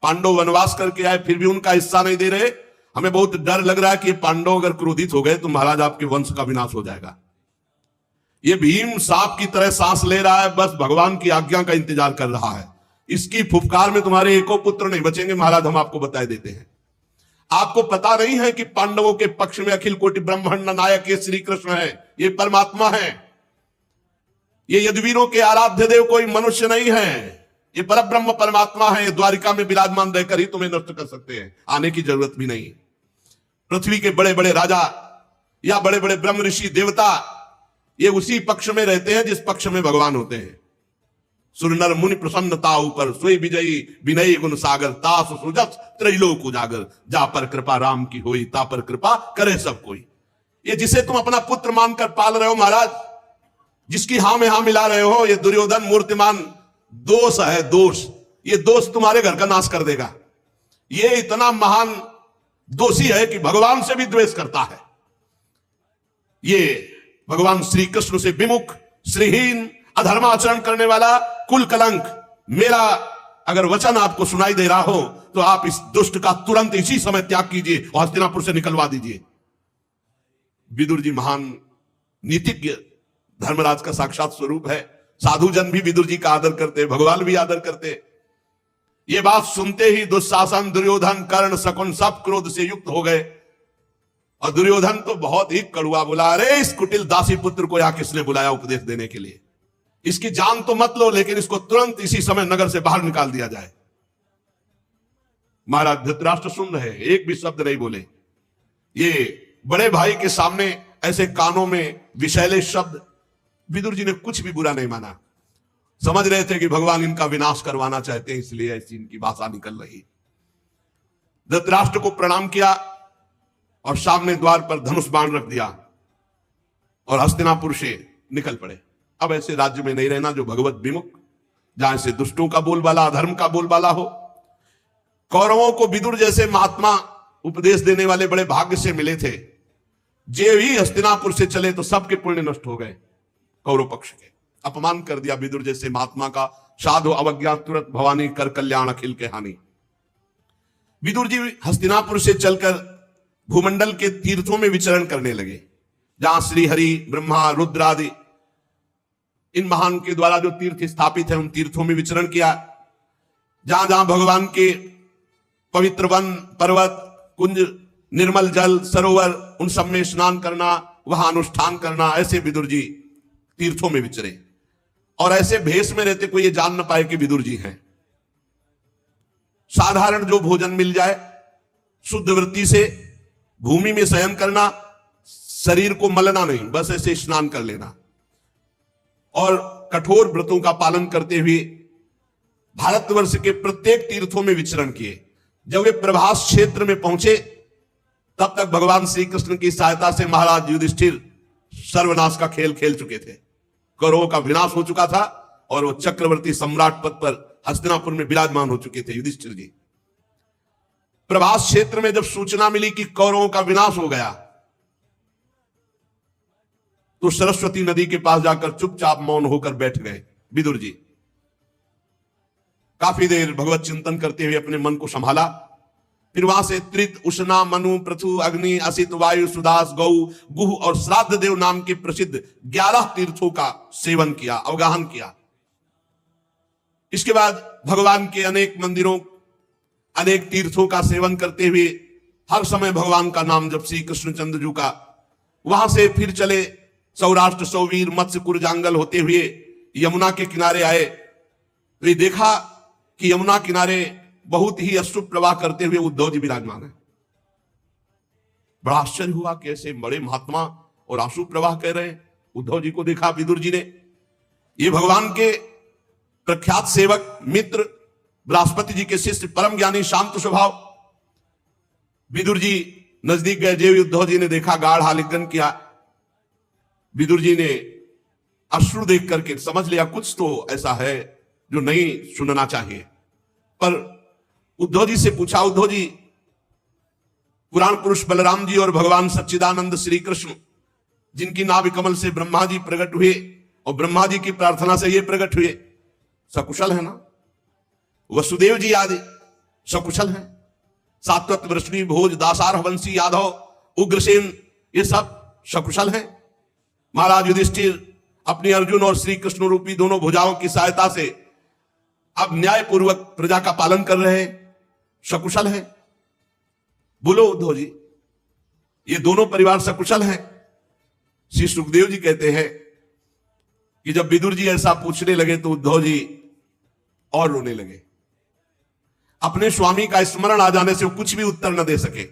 पांडव वनवास करके आए फिर भी उनका हिस्सा नहीं दे रहे। हमें बहुत डर लग रहा है कि पांडव अगर क्रोधित हो गए तो महाराज आपके वंश का विनाश हो जाएगा। ये भीम सांप की तरह सांस ले रहा है, बस भगवान की आज्ञा का इंतजार कर रहा है। इसकी फुफकार में तुम्हारे एको पुत्र नहीं बचेंगे महाराज, हम आपको बताए देते हैं। आपको पता नहीं है कि पांडवों के पक्ष में अखिल कोटि ब्रह्मांड नायक ये श्री कृष्ण है, ये परमात्मा है, ये यदुवीरों के आराध्य देव कोई मनुष्य नहीं है, ये परब्रह्म परमात्मा है। द्वारिका में विराजमान रहकर ही तुम्हें नष्ट कर सकते हैं, आने की जरूरत भी नहीं। पृथ्वी के बड़े बड़े राजा या बड़े बड़े ब्रह्म ऋषि देवता ये उसी पक्ष में रहते हैं जिस पक्ष में भगवान होते हैं। सुर नर मुनि प्रसन्नता ऊपर सोई विजयी विनयी गुण सागर तास सुजस त्रैलोक उजागर जा पर कृपा राम की होई ता पर कृपा करे सब कोई। ये जिसे तुम अपना पुत्र मानकर पाल रहे हो महाराज, जिसकी हां में हां मिला रहे हो, ये दुर्योधन मूर्तिमान दोष है, दोष। ये दोष तुम्हारे घर का नाश कर देगा। ये इतना महान दोषी है कि भगवान से भी द्वेष करता है। ये भगवान श्री कृष्ण से विमुख, श्रीहीन, अधर्माचरण करने वाला, कुल कलंक। मेरा अगर वचन आपको सुनाई दे रहा हो तो आप इस दुष्ट का तुरंत इसी समय त्याग कीजिए और हस्तिनापुर से निकलवा दीजिए। विदुर जी महान नीतिज्ञ, धर्मराज का साक्षात स्वरूप है। साधु जन भी विदुर जी का आदर करते, भगवान भी आदर करते। ये बात सुनते ही दुशासन, दुर्योधन, कर्ण, शकुन सब क्रोध से युक्त हो गए। और दुर्योधन तो बहुत ही कड़ुआ बोला, अरे इस कुटिल दासी पुत्र को यहां किसने बुलाया उपदेश देने के लिए? इसकी जान तो मत लो, लेकिन इसको तुरंत इसी समय नगर से बाहर निकाल दिया जाए। महाराज धृतराष्ट्र सुन रहे, एक भी शब्द नहीं बोले। ये बड़े भाई के सामने ऐसे कानों में विषैले शब्द, विदुर जी ने कुछ भी बुरा नहीं माना। समझ रहे थे कि भगवान इनका विनाश करवाना चाहते हैं, इसलिए ऐसी इनकी भाषा निकल रही। धृतराष्ट्र को प्रणाम किया और सामने द्वार पर धनुष बाण रख दिया और हस्तिनापुर से निकल पड़े। अब ऐसे राज्य में नहीं रहना जो भगवत विमुख, जहां से दुष्टों का बोलबाला, अधर्म का बोलबाला हो। कौरवों को विदुर जैसे महात्मा उपदेश देने वाले बड़े भाग्य से मिले थे। जे ही हस्तिनापुर से चले तो सबके पुण्य नष्ट हो गए। कौरव पक्ष के अपमान कर दिया विदुर जैसे महात्मा का। साधु अवज्ञा तुरंत भवानी कर कल्याण अखिल के हानि। विदुर जी हस्तिनापुर से चलकर भूमंडल के तीर्थों में विचरण करने लगे, जहां श्री हरि, ब्रह्मा, रुद्र आदि इन महान के द्वारा जो तीर्थ स्थापित है, उन तीर्थों में विचरण किया। जहां जहां भगवान के पवित्र वन, पर्वत, कुंज, निर्मल जल, सरोवर, उन सब में स्नान करना, वहां अनुष्ठान करना, ऐसे विदुर जी तीर्थों में विचरे। और ऐसे भेष में रहते कोई ये जान न पाए कि विदुर जी हैं। साधारण जो भोजन मिल जाए, शुद्ध वृत्ति से भूमि में शयन करना, शरीर को मलना नहीं, बस ऐसे स्नान कर लेना। और कठोर व्रतों का पालन करते हुए भारतवर्ष के प्रत्येक तीर्थों में विचरण किए। जब वे प्रभास क्षेत्र में पहुंचे तब तक भगवान श्री कृष्ण की सहायता से महाराज युधिष्ठिर सर्वनाश का खेल खेल चुके थे। कौरवों का विनाश हो चुका था और वो चक्रवर्ती सम्राट पद पर हस्तिनापुर में विराजमान हो चुके थे युधिष्ठिर जी। प्रभास क्षेत्र में जब सूचना मिली कि कौरवों का विनाश हो गया तो सरस्वती नदी के पास जाकर चुपचाप मौन होकर बैठ गए विदुर जी। काफी देर भगवत चिंतन करते हुए अपने मन को संभाला। फिर वहां से त्रित, उष्णा, मनु, पृथु, अग्नि, असित, वायु, सुदास, गौ, गुह और श्राद्ध देव नाम के प्रसिद्ध 11 तीर्थों का सेवन किया, अवगाहन किया। इसके बाद भगवान के अनेक मंदिरों, अनेक तीर्थों का सेवन करते हुए हर समय भगवान का नाम जब श्री कृष्णचंद्र जी का, वहां से फिर चले सौराष्ट्र, सौवीर, मत्स्य, कुरजांगल होते हुए यमुना के किनारे आए। तो ये देखा कि यमुना किनारे बहुत ही अशुभ प्रवाह करते हुए उद्धव जी विराजमान है। बड़ा आश्चर्य हुआ कि ऐसे बड़े महात्मा और अशुभ प्रवाह कह रहे हैं। उद्धव जी को देखा विदुर जी ने, ये भगवान के प्रख्यात सेवक, मित्र, बृहस्पति जी के शिष्य, परम ज्ञानी, शांत स्वभाव। विदुर जी नजदीक गए। जब उद्धव जी ने देखा, गाढ़ आलिंगन किया। विदुर जी ने अश्रु देख करके समझ लिया कुछ तो ऐसा है जो नहीं सुनना चाहिए। पर उद्धव जी से पूछा, उद्धव जी, पुराण पुरुष बलराम जी और भगवान सच्चिदानंद श्री कृष्ण, जिनकी नाभि कमल से ब्रह्मा जी प्रकट हुए और ब्रह्मा जी की प्रार्थना से ये प्रकट हुए, सकुशल है ना? वसुदेव जी आदि सकुशल हैं। सात्वत, वृष्णि, भोज, दासार, वंशी, यादव, उग्रसेन, ये सब सकुशल हैं। महाराज युधिष्ठिर अपनी अर्जुन और श्री कृष्ण रूपी दोनों भुजाओं की सहायता से अब न्यायपूर्वक प्रजा का पालन कर रहे हैं, सकुशल है। बोलो उद्धव जी, ये दोनों परिवार सकुशल हैं। श्री सुखदेव जी कहते हैं कि जब विदुर जी ऐसा पूछने लगे तो उद्धव जी और रोने लगे। अपने स्वामी का स्मरण आ जाने से वो कुछ भी उत्तर न दे सके।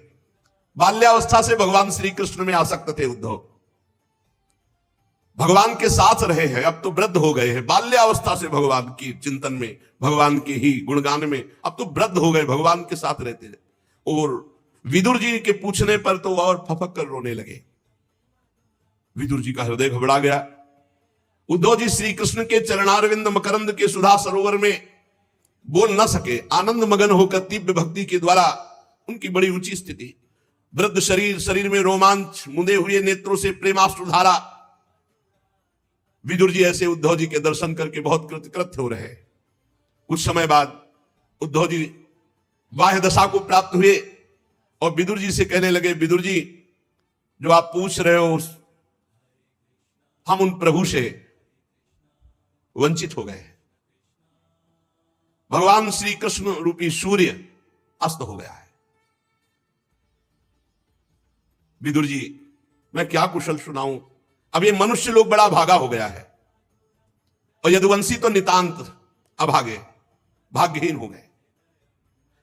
बाल्यावस्था से भगवान श्री कृष्ण में आसक्त थे उद्धव, भगवान के साथ रहे हैं, अब तो वृद्ध हो गए हैं। बाल्यावस्था से भगवान की चिंतन में, भगवान के ही गुणगान में, अब तो वृद्ध हो गए, भगवान के साथ रहते हैं। और विदुर जी के पूछने पर तो और फफक कर रोने लगे। विदुर जी का हृदय घबरा गया। उद्धव जी श्री कृष्ण के चरणारविंद मकरंद के सुधा सरोवर में बोल न सके। आनंद मगन होकर तीव्र भक्ति के द्वारा उनकी बड़ी ऊंची स्थिति, वृद्ध शरीर, शरीर में रोमांच, मुंदे हुए नेत्रों से प्रेमाश्रुधारा। विदुर जी ऐसे उद्धव जी के दर्शन करके बहुत कृतकृत्य हो रहे। कुछ समय बाद उद्धव जी बाह्य दशा को प्राप्त हुए और विदुर जी से कहने लगे, विदुर जी, जो आप पूछ रहे हो हम उन प्रभु से वंचित हो गए। भगवान श्री कृष्ण रूपी सूर्य अस्त हो गया है। विदुर जी, मैं क्या कुशल सुनाऊं, अब ये मनुष्य लोग बड़ा भागा हो गया है और यदुवंशी तो नितांत अभागे, भाग्यहीन हो गए।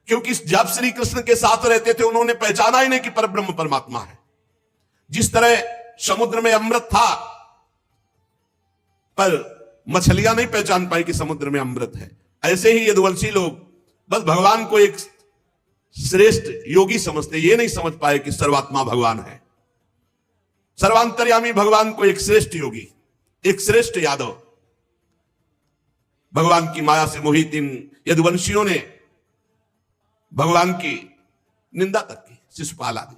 क्योंकि जब श्री कृष्ण के साथ रहते थे उन्होंने पहचाना ही नहीं कि परब्रह्म परमात्मा है। जिस तरह समुद्र में अमृत था पर मछलियां नहीं पहचान पाई कि समुद्र में अमृत है, ऐसे ही यदुवंशी लोग बस भगवान को एक श्रेष्ठ योगी समझते, ये नहीं समझ पाए कि सर्वात्मा भगवान है। सर्वांतर्यामी भगवान को एक श्रेष्ठ योगी, एक श्रेष्ठ यादव, भगवान की माया से मोहित इन यदुवंशियों ने भगवान की निंदा तक की, शिशुपाल आदि।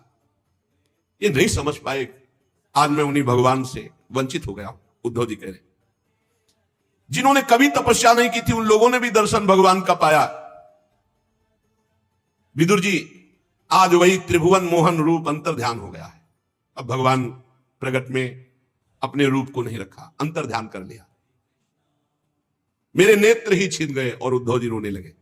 ये नहीं समझ पाए। आज मैं उन्हीं भगवान से वंचित हो गया, उद्धव जी कह रहे। जिन्होंने कभी तपस्या नहीं की थी उन लोगों ने भी दर्शन भगवान का पाया। विदुर जी, आज वही त्रिभुवन मोहन रूप अंतर ध्यान हो गया है। अब भगवान प्रगट में अपने रूप को नहीं रखा, अंतर ध्यान कर लिया। मेरे नेत्र ही छिन गए और उद्धव जी रोने लगे।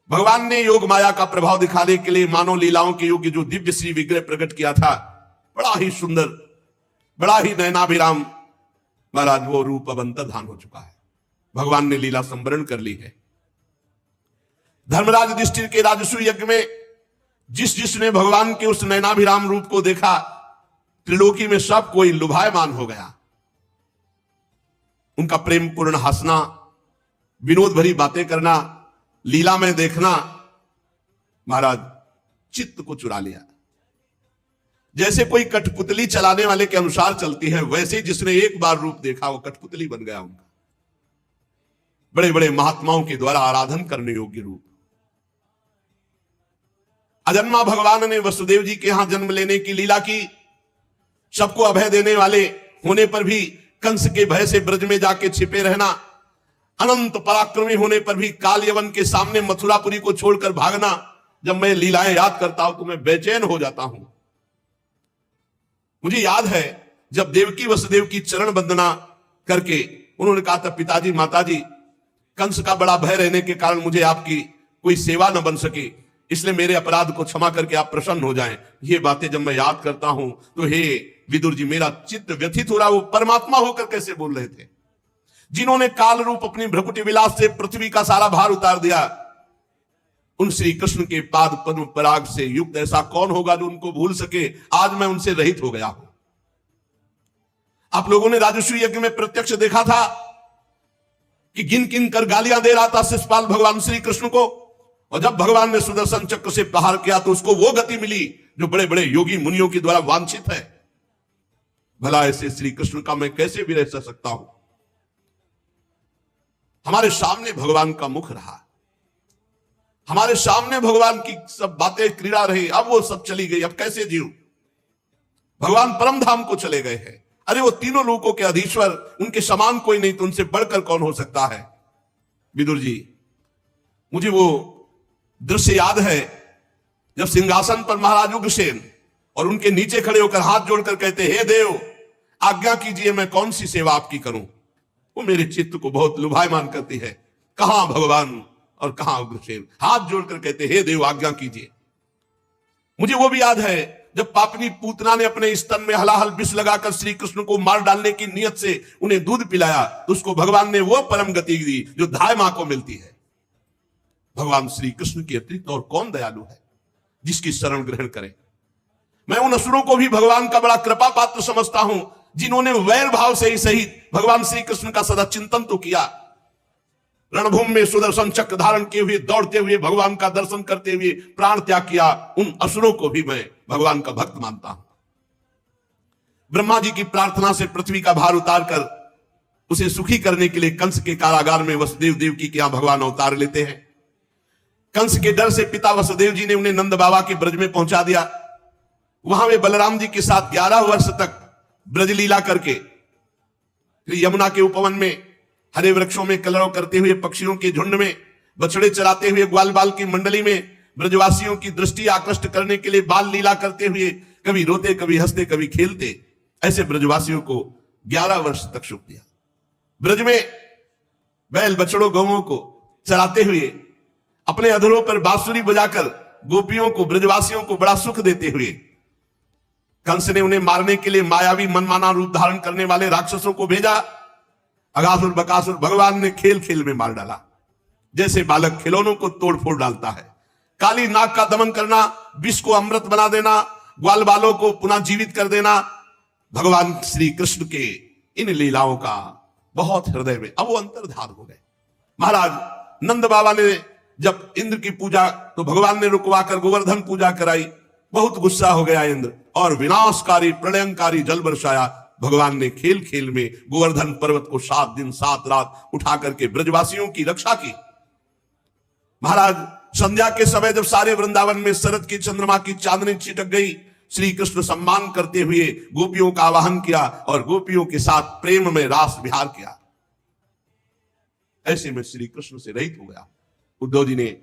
भगवान ने योग माया का प्रभाव दिखाने के लिए मानव लीलाओं के योग्य जो दिव्य श्री विग्रह प्रकट किया था, बड़ा ही सुंदर, बड़ा ही नयनाभिराम, महाराज वो रूप अब अंतर्धान हो चुका है। भगवान ने लीला संवरण कर ली है। धर्मराज युधिष्ठिर के राजसूय यज्ञ में जिसने भगवान के उस नयनाभिराम रूप को देखा, त्रिलोकी में सब कोई लुभायमान हो गया। उनका प्रेम पूर्ण हंसना, विनोद भरी बातें करना, लीला में देखना, महाराज चित्त को चुरा लिया। जैसे कोई कठपुतली चलाने वाले के अनुसार चलती है, वैसे ही जिसने एक बार रूप देखा वो कठपुतली बन गया उनका। बड़े बड़े महात्माओं के द्वारा आराधन करने योग्य रूप। अजन्मा भगवान ने वसुदेव जी के यहां जन्म लेने की लीला की। सबको अभय देने वाले होने पर भी कंस के भय से ब्रज में जाके छिपे रहना, अनंत पराक्रमी होने पर भी काल यवन के सामने मथुरापुरी को छोड़कर भागना। जब मैं लीलाएं याद करता हूं तो मैं बेचैन हो जाता हूं। मुझे याद है जब देवकी वसुदेव की चरण वंदना करके उन्होंने कहा था, पिताजी माताजी, कंस का बड़ा भय रहने के कारण मुझे आपकी कोई सेवा न बन सके, इसलिए मेरे अपराध को क्षमा करके आप प्रसन्न हो जाएं। ये बातें जब मैं याद करता हूं तो हे विदुर जी, मेरा चित्त व्यथित हो रहा। वो परमात्मा होकर कैसे बोल रहे थे, जिन्होंने काल रूप अपनी भ्रकुटी विलास से पृथ्वी का सारा भार उतार दिया। उन श्री कृष्ण के पाद पद्म पराग से युक्त ऐसा कौन होगा जो उनको भूल सके। आज मैं उनसे रहित हो गया हूं। आप लोगों ने राजस्वी यज्ञ में प्रत्यक्ष देखा था कि गिन गिन कर गालियां दे रहा था शिशुपाल भगवान श्री कृष्ण को, और जब भगवान ने सुदर्शन चक्र से प्रहार किया तो उसको वो गति मिली जो बड़े बड़े योगी मुनियों के द्वारा वांछित है। भला ऐसे श्री कृष्ण का मैं कैसे भी रह सकता हूं। हमारे सामने भगवान का मुख रहा, हमारे सामने भगवान की सब बातें क्रीड़ा रही, अब वो सब चली गई, अब कैसे जीव। भगवान परम धाम को चले गए हैं। अरे वो तीनों लोकों के अधीश्वर, उनके समान कोई नहीं, तो उनसे बढ़कर कौन हो सकता है। विदुर जी, मुझे वो दृश्य याद है जब सिंहासन पर महाराज उग्रसेन और उनके नीचे खड़े होकर हाथ जोड़कर कहते, हे देव आज्ञा कीजिए, मैं कौन सी सेवा आपकी करूं। वो मेरे चित्त को बहुत लुभायमान करती है। कहां भगवान और कहां उग्रसेन, हाथ जोड़कर कहते, हे देव आज्ञा कीजिए। मुझे वो भी याद है जब पापनी पूतना ने अपने स्तन में हलाहल विष लगाकर श्री कृष्ण को मार डालने की नियत से उन्हें दूध पिलाया, तो उसको भगवान ने वो परम गति दी जो धाय मां को मिलती है। भगवान श्री कृष्ण के अतिरिक्त और कौन दयालु है जिसकी शरण ग्रहण करे। मैं उन असुरों को भी भगवान का बड़ा कृपा पात्र समझता हूं जिन्होंने वैर भाव से ही सही भगवान श्री कृष्ण का सदा चिंतन तो किया। रणभूमि में सुदर्शन चक्र धारण किए हुए दौड़ते हुए भगवान का दर्शन करते हुए प्राण त्याग किया, उन असुरों को भी मैं भगवान का भक्त मानता हूं। ब्रह्मा जी की प्रार्थना से पृथ्वी का भार उतारकर उसे सुखी करने के लिए कंस के कारागार में वसुदेव देवकी के यहां भगवान अवतार लेते हैं। कंस के डर से पिता वसुदेव जी ने उन्हें नंद बाबा के ब्रज में पहुंचा दिया। वहां वे बलराम जी के साथ 11 वर्ष तक ब्रज लीला करके यमुना के उपवन में हरे वृक्षों में कलरव करते हुए, पक्षियों के झुंड में बछड़े चराते हुए, ग्वाल बाल की मंडली में ब्रजवासियों की दृष्टि आकृष्ट करने के लिए बाल लीला करते हुए, कभी रोते कभी हंसते कभी खेलते, ऐसे ब्रजवासियों को 11 वर्ष तक सुख दिया। ब्रज में बैल बछड़ों गौओं को चराते हुए, अपने अधरों पर बांसुरी बजाकर गोपियों को, ब्रजवासियों को बड़ा सुख देते हुए, कंस ने उन्हें मारने के लिए मायावी मनमाना रूप धारण करने वाले राक्षसों को भेजा। अगासुर बकासुर भगवान ने खेल खेल में मार डाला, जैसे बालक खिलौनों को तोड़ फोड़ डालता है। काली नाग का दमन करना, विष को अमृत बना देना, ग्वाल बालों को पुनः जीवित कर देना, भगवान श्री कृष्ण के इन लीलाओं का बहुत हृदय में अब वो अंतर्धान हो गए। महाराज नंद बाबा ने जब इंद्र की पूजा, तो भगवान ने रुकवाकर गोवर्धन पूजा कराई। बहुत गुस्सा हो गया इंद्र और विनाशकारी प्रलयंकारी जल बरसाया। भगवान ने खेल खेल में गोवर्धन पर्वत को 7 दिन 7 रात उठा करके ब्रजवासियों की रक्षा की। महाराज संध्या के समय जब सारे वृंदावन में शरद की चंद्रमा की चांदनी छिटक गई, श्री कृष्ण सम्मान करते हुए गोपियों का आवाहन किया और गोपियों के साथ प्रेम में रास विहार किया। ऐसे में श्री कृष्ण से रहित हो गया। उद्धव जी ने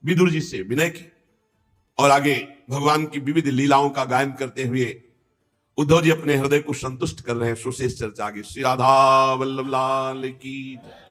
विदुर जी से विनय की और आगे भगवान की विविध लीलाओं का गायन करते हुए उद्धव जी अपने हृदय को संतुष्ट कर रहे हैं। सुशेष चर्चा आगे। श्री राधा वल्लभ लाल की जय।